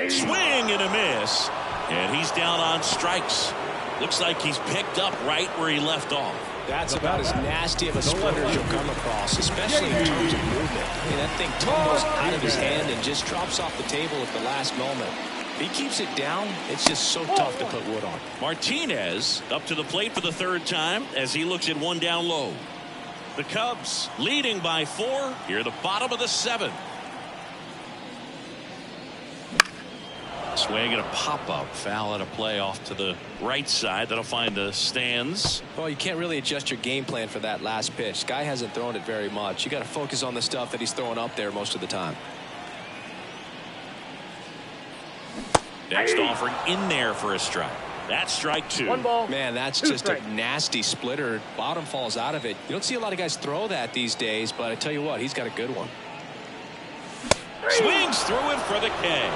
Swing and a miss, and he's down on strikes. Looks like he's picked up right where he left off. That's about as nasty of a splitter as you'll come across, especially in terms of movement. I mean, that thing tumbles out of his hand and just drops off the table at the last moment. If he keeps it down, it's just so tough to put wood on. Martinez up to the plate for the 3rd time as he looks at 1 down low. The Cubs leading by 4 here at the bottom of the 7th. Swing and a pop-up foul at a play off to the right side. That'll find the stands. Well, you can't really adjust your game plan for that last pitch. Guy hasn't thrown it very much. You got to focus on the stuff that he's throwing up there most of the time. Next offering in there for a strike. That's strike 2. 1 ball. Man, that's just a nasty splitter. Bottom falls out of it. You don't see a lot of guys throw that these days, but I tell you what, he's got a good one. Swings through it for the K.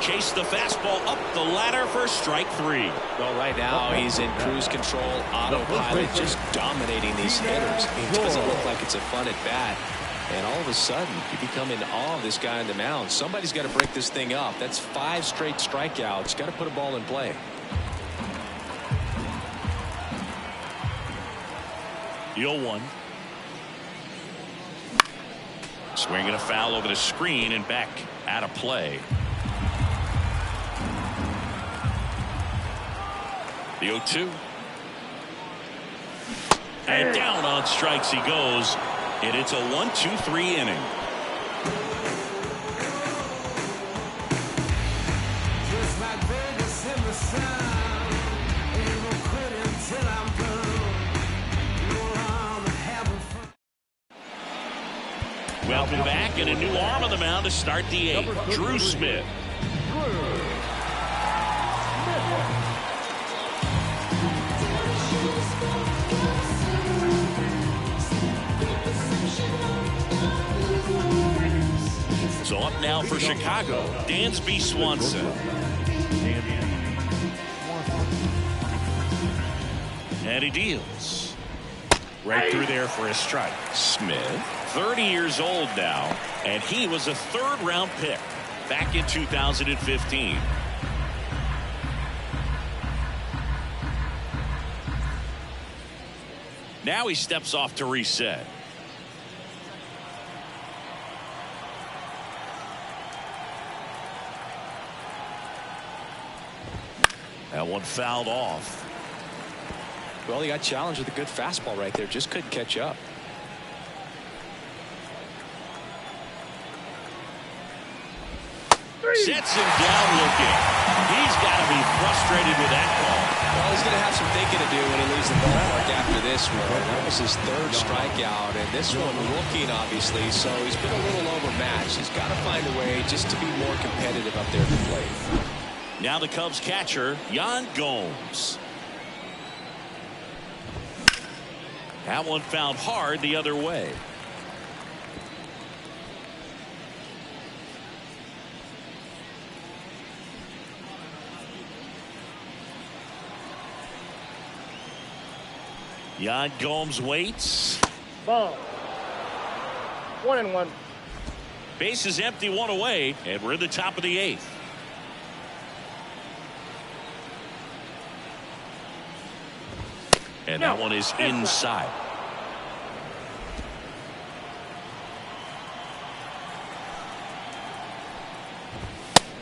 Chase the fastball up the ladder for strike 3. Well, right now he's in cruise control, autopilot, just dominating these hitters. It doesn't look like it's a fun at bat. And all of a sudden, you become in awe of this guy on the mound. Somebody's got to break this thing up. That's 5 straight strikeouts. Got to put a ball in play. The 0-1. Swinging a foul over the screen and back out of play. The 0-2. And down on strikes he goes. And it's a 1-2-3 inning. Welcome back, and a new arm on the mound to start the 8th. Drew Smith. So up now for Chicago, Dansby Swanson. And he deals. Right through there for a strike. Smith, 30 years old now, and he was a third-round pick back in 2015. Now he steps off to reset. That one fouled off. Well, he got challenged with a good fastball right there. Just couldn't catch up. Sets him down looking. He's got to be frustrated with that call. Well, he's going to have some thinking to do when he leaves the ballpark after this one. That was his third strikeout, and this one looking, obviously, so he's been a little overmatched. He's got to find a way just to be more competitive up there at the plate. Now the Cubs catcher, Yan Gomes. That one fouled hard the other way. Yan Gomes waits. Ball. 1-1. Base is empty, one away, and we're in the top of the eighth. And that one is inside.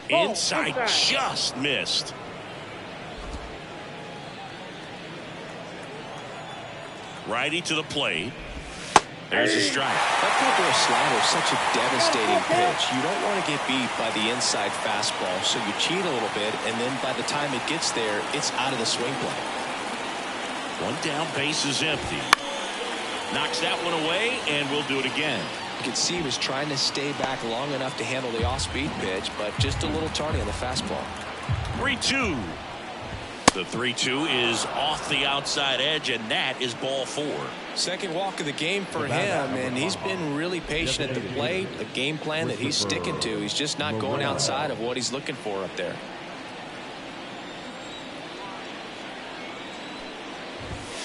Inside, just missed. Righty to the plate. There's a strike. That curveball slider is such a devastating pitch. You don't want to get beat by the inside fastball, so you cheat a little bit, and then by the time it gets there, it's out of the swing play. One down, base is empty. Knocks that one away, and we'll do it again. You can see he was trying to stay back long enough to handle the off-speed pitch, but just a little tardy on the fastball. 3-2. The 3-2 is off the outside edge, and that is ball 4. Second walk of the game for him, and he's been really patient at the plate. A game plan that he's sticking to. He's just not going outside of what he's looking for up there.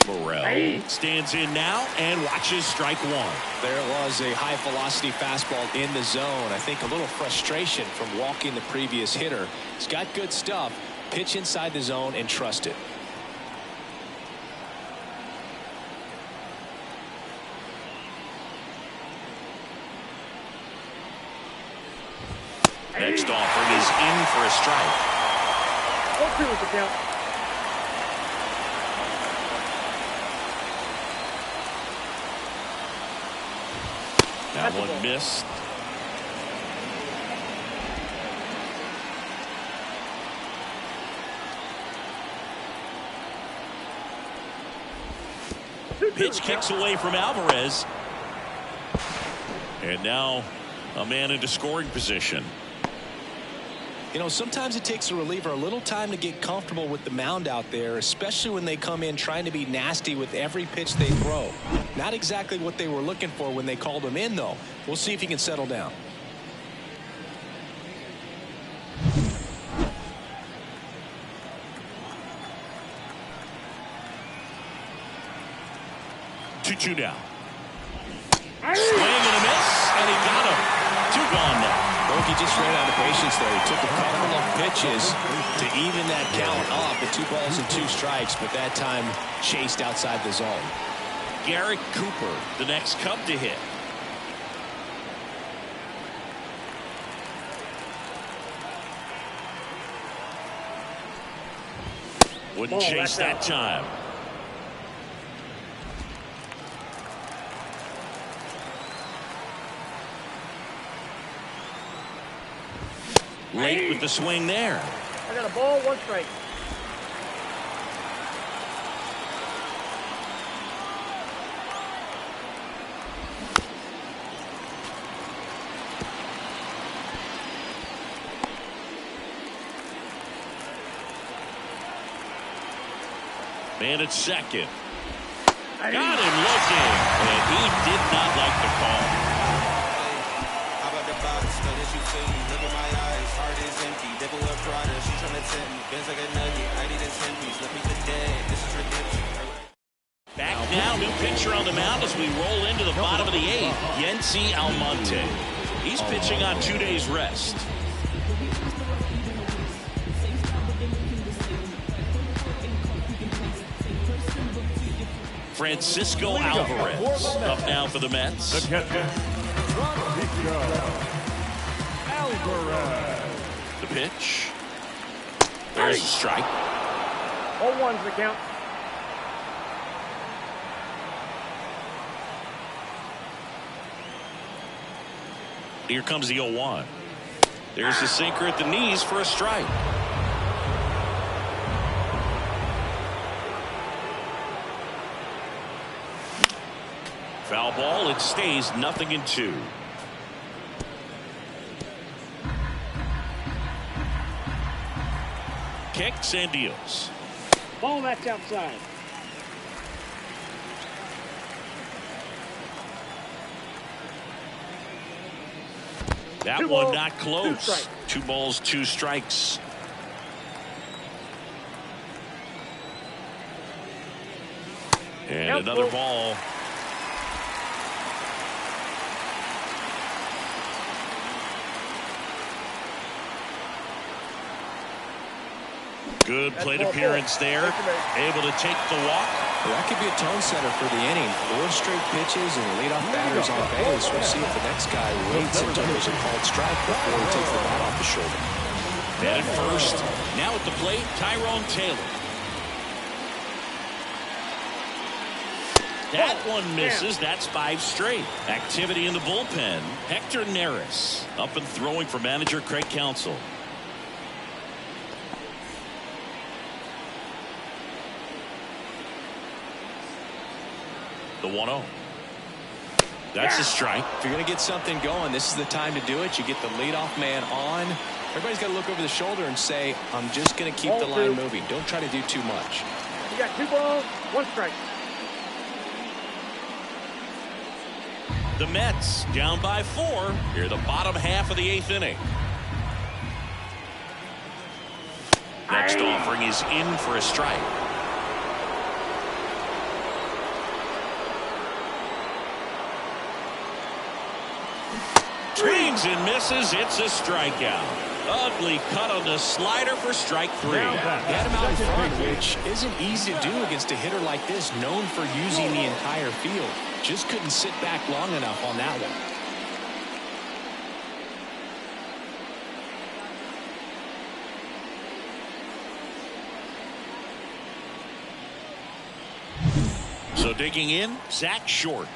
Morel stands in now and watches strike one. There was a high velocity fastball in the zone. I think a little frustration from walking the previous hitter. He's got good stuff. Pitch inside the zone and trust it. Next offering is in for a strike. 0-2 is the count. That one missed. Pitch kicks away from Alvarez. And now a man into scoring position. You know, sometimes it takes a reliever a little time to get comfortable with the mound out there, especially when they come in trying to be nasty with every pitch they throw. Not exactly what they were looking for when they called him in, though. We'll see if he can settle down. Two now. Swing and a miss, and he got him. 2 gone now. He just ran out of patience there. He took a couple of pitches to even that count up at 2 balls and 2 strikes, but that time chased outside the zone. Garrett Cooper, the next Cub to hit. Wouldn't chase that time. Late with the swing there. I got a ball, 1 strike. Man at second. Got him looking, and he did not like the call. How about the box? That you feel me? Look at my eyes. Heart is empty. Devil a Prada. She tryna tempt me. Ben's like a nugget. I need a 10-piece. Let me for dead. This is redemption. Back now, new pitcher on the mound as we roll into the bottom of the 8th. Yency Almonte. He's pitching on 2 days rest. Francisco Alvarez up now for the Mets. The catcher, Francisco Alvarez. The pitch. There's a strike. 0-1's the count. Here comes the 0-1. There's the sinker at the knees for a strike. Foul ball. It stays 0-2. Kicks and deals. Ball that's outside. That 2 one balls, not 2 close. strikes. 2 balls, 2 strikes. And Yep, another ball. ball. Good That's plate ball appearance four. there. That's amazing. Able to take the walk. Well, that could be a tone setter for the inning. 4 straight pitches and leadoff batters on base. We'll see if the next guy waits until there's a called strike before he takes the bat off the shoulder. And at first, now at the plate, Tyrone Taylor. That one misses. That's 5 straight. Activity in the bullpen. Hector Neris up and throwing for manager Craig Counsell. The 1-0. That's a strike. If you're going to get something going, this is the time to do it. You get the leadoff man on. Everybody's got to look over the shoulder and say, I'm just going to keep the line moving. Don't try to do too much. You got 2 balls, 1 strike. The Mets down by 4 here the bottom half of the 8th inning. Next offering is in for a strike. Swings and misses. It's a strikeout. Ugly cut on the slider for strike 3. He had him out in front, which isn't easy to do against a hitter like this, known for using the entire field. Just couldn't sit back long enough on that one. So digging in, Zach Short.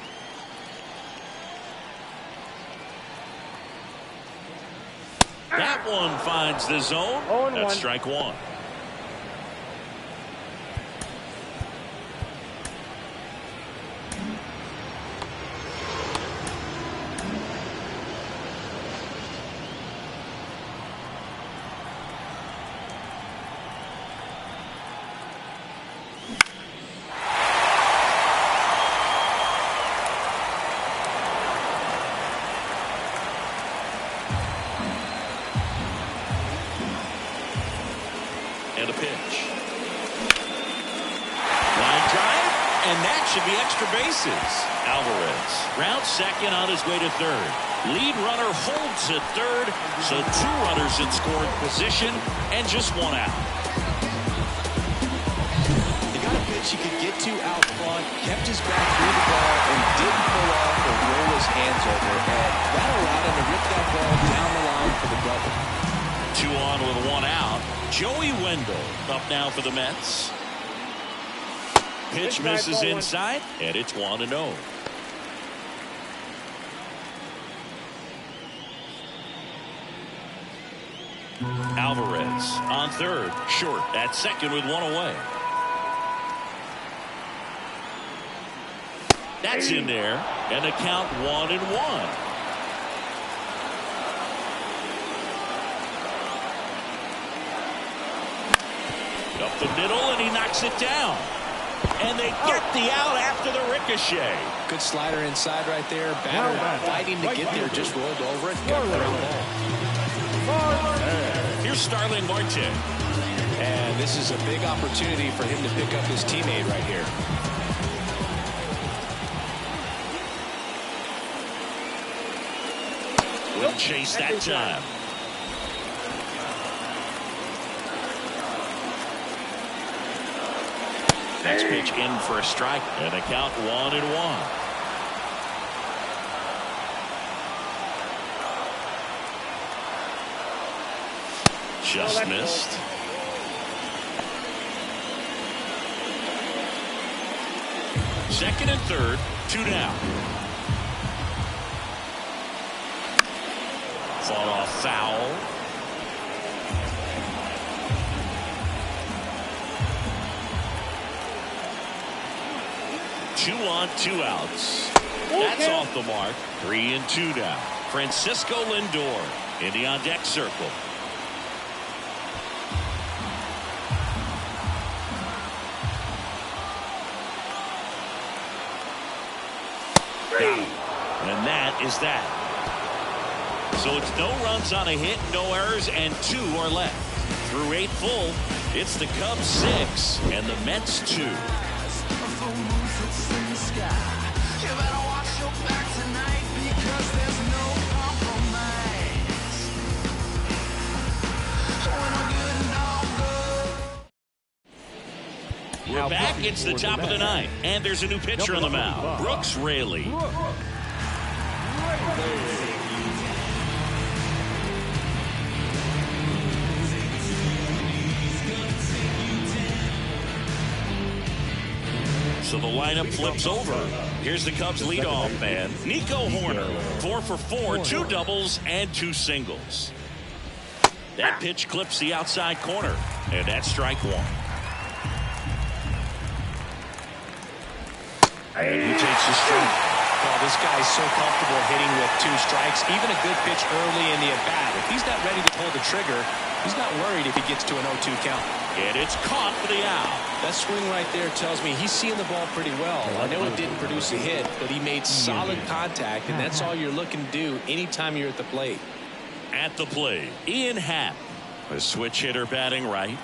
That one finds the zone. 0-1. That's strike 1. And a pitch. Line drive, and that should be extra bases. Alvarez rounds second on his way to third. Lead runner holds at third, so 2 runners in scoring position and just 1 out. He got a pitch he could get to out front, kept his back through the ball, and didn't pull off or roll his hands over it. And that allowed him to rip that ball down the line for the double. 2 on with 1 out. Joey Wendell up now for the Mets. Pitch misses inside, and it's 1-0. Alvarez on third, short at second with 1 away. That's in there, and the count 1-1. Up the middle, and he knocks it down. And they get the out after the ricochet. Good slider inside right there. Batter fighting to get there. Just rolled over it. Got rid of the ball. Here's Starling Marte. And this is a big opportunity for him to pick up his teammate right here. Will chase that time. Next pitch in for a strike, and a count 1-1. Just missed. Second and third, 2 down. Fought off foul. Two on, 2 outs. That's off the mark. 3 and 2 down. Francisco Lindor in the on deck circle. And that is that. So it's no runs on a hit, no errors, and 2 are left. Through 8 full, it's the Cubs 6 and the Mets 2. We're back. It's the top of the 9th, and there's a new pitcher on the mound, Brooks Raley. So the lineup flips over. Here's the Cubs leadoff man, Nico Hoerner. 4 for 4, 2 doubles and 2 singles. That pitch clips the outside corner, and that's strike 1. And he takes the strike. Well, this guy's so comfortable hitting with 2 strikes. Even a good pitch early in the at-bat. If he's not ready to pull the trigger, he's not worried if he gets to an 0-2 count. And it's caught for the out. That swing right there tells me he's seeing the ball pretty well. I know it didn't produce a hit, but he made solid contact, and that's all you're looking to do anytime you're at the plate. At the plate, Ian Happ, a switch hitter batting right.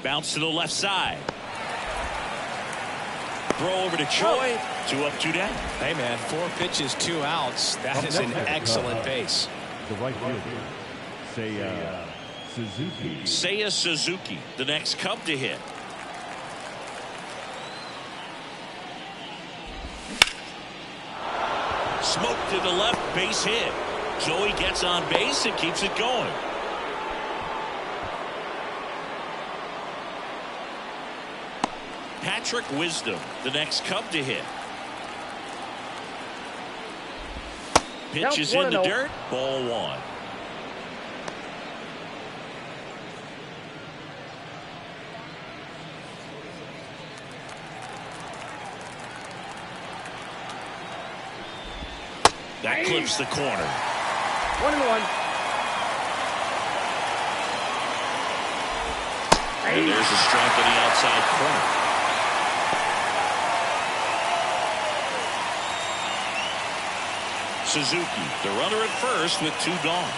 Bounce to the left side. Throw over to Choi. 2 up, 2 down. Hey, man, 4 pitches, 2 outs. That is an excellent pace. The right fielder, Suzuki. Seiya Suzuki, the next Cub to hit. Smoke to the left, base hit. Joey gets on base and keeps it going. Patrick Wisdom, the next Cub to hit. Pitch is in the dirt. Ball 1. That clips the corner. 1-1. And there's a strike on the outside corner. Suzuki, the runner at first with 2 gone.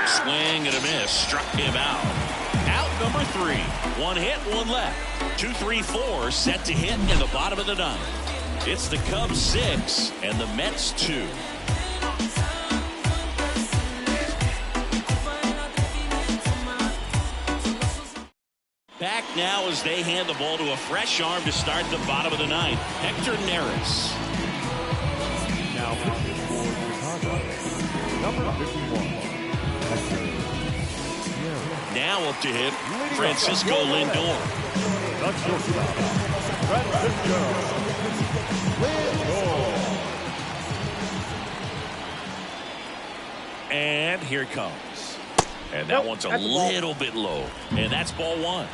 Swing and a miss. Struck him out. Out number 3. 1 hit, 1 left. 2, 3, 4 set to hit in the bottom of the 9th. It's the Cubs 6 and the Mets 2. Back now as they hand the ball to a fresh arm to start the bottom of the 9th. Hector Neris. Now pitching for Chicago, number 51. Now up to hit, Francisco Lindor. The shortstop, Francisco Lindor. And here it comes. And that one's a little bit low. And that's ball 1.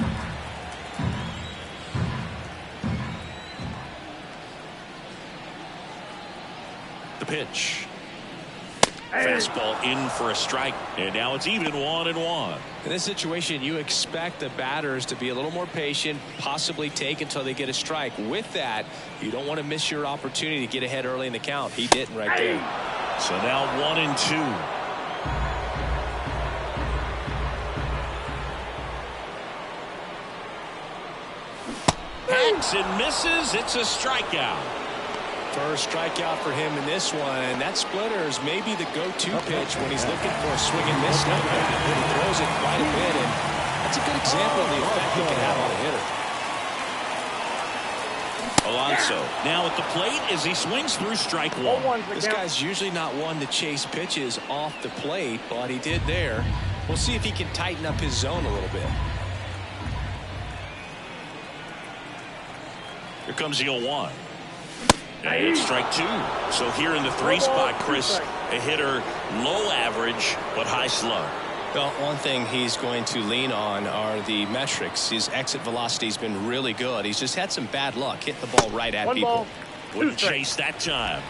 the pitch. Fastball in for a strike, and now it's even 1-1. In this situation, you expect the batters to be a little more patient, possibly take until they get a strike. With that, you don't want to miss your opportunity to get ahead early in the count. He didn't right there. So now 1-2. Hacks and misses. It's a strikeout. First strikeout for him in this one. That splitter is maybe the go-to pitch when he's looking for a swing and miss like that. He throws it quite a bit, and that's a good example of the effect he can have on a hitter. Alonso now at the plate as he swings through strike one. This guy's usually not one to chase pitches off the plate, but he did there. We'll see if he can tighten up his zone a little bit. Here comes the 0-1. And it's strike two. So here in the 3 spot, Chris, a hitter low average but high slug. Well, one thing he's going to lean on are the metrics. His exit velocity has been really good. He's just had some bad luck hitting the ball right at people. Wouldn't chase that time.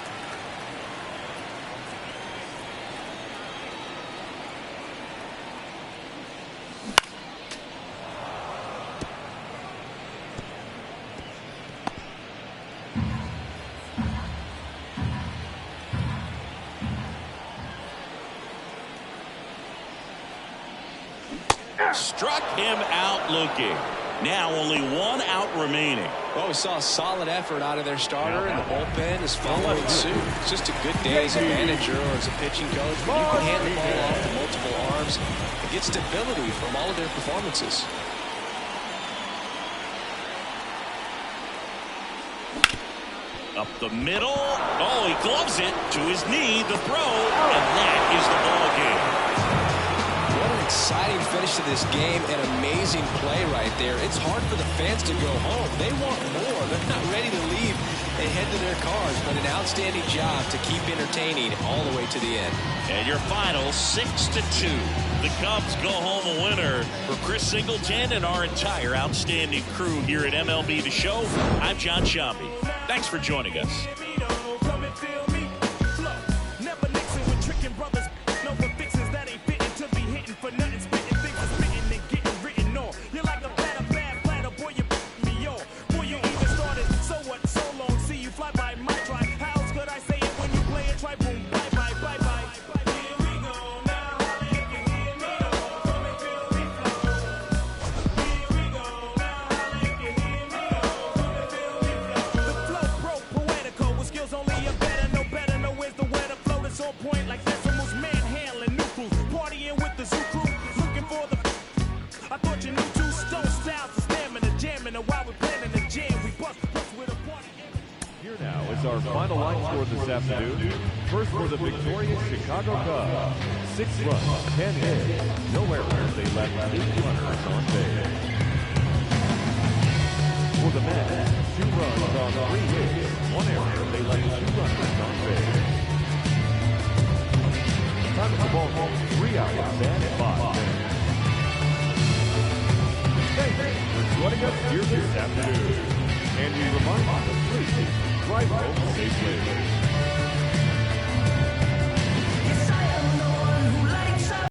Struck him out looking. Now only 1 out remaining. Well, we saw a solid effort out of their starter, and the bullpen is following suit. It's just a good day as a manager or as a pitching coach when you can hand the ball off to multiple arms and get stability from all of their performances. Up the middle. Oh, he gloves it to his knee. The throw, and that is the ball game. What an exciting finish to this game. An amazing play right there. It's hard for the fans to go home. They want more. They're not ready to leave and head to their cars, but an outstanding job to keep entertaining all the way to the end. And your final 6-2. The Cubs go home a winner. For Chris Singleton and our entire outstanding crew here at MLB The Show, I'm John Shambi. Thanks for joining us. Here now is our final line score this afternoon. First for the victorious Chicago Cubs. 6 runs, 10 hits, no errors. They left 8 runners on base. For the Mets, 2 runs on 3 hits, 1 error. They left 2 runners on base. Time at the ball game, 3 hours and 5 minutes. Thank you for joining us here this afternoon. And we remind you to please drive home safely.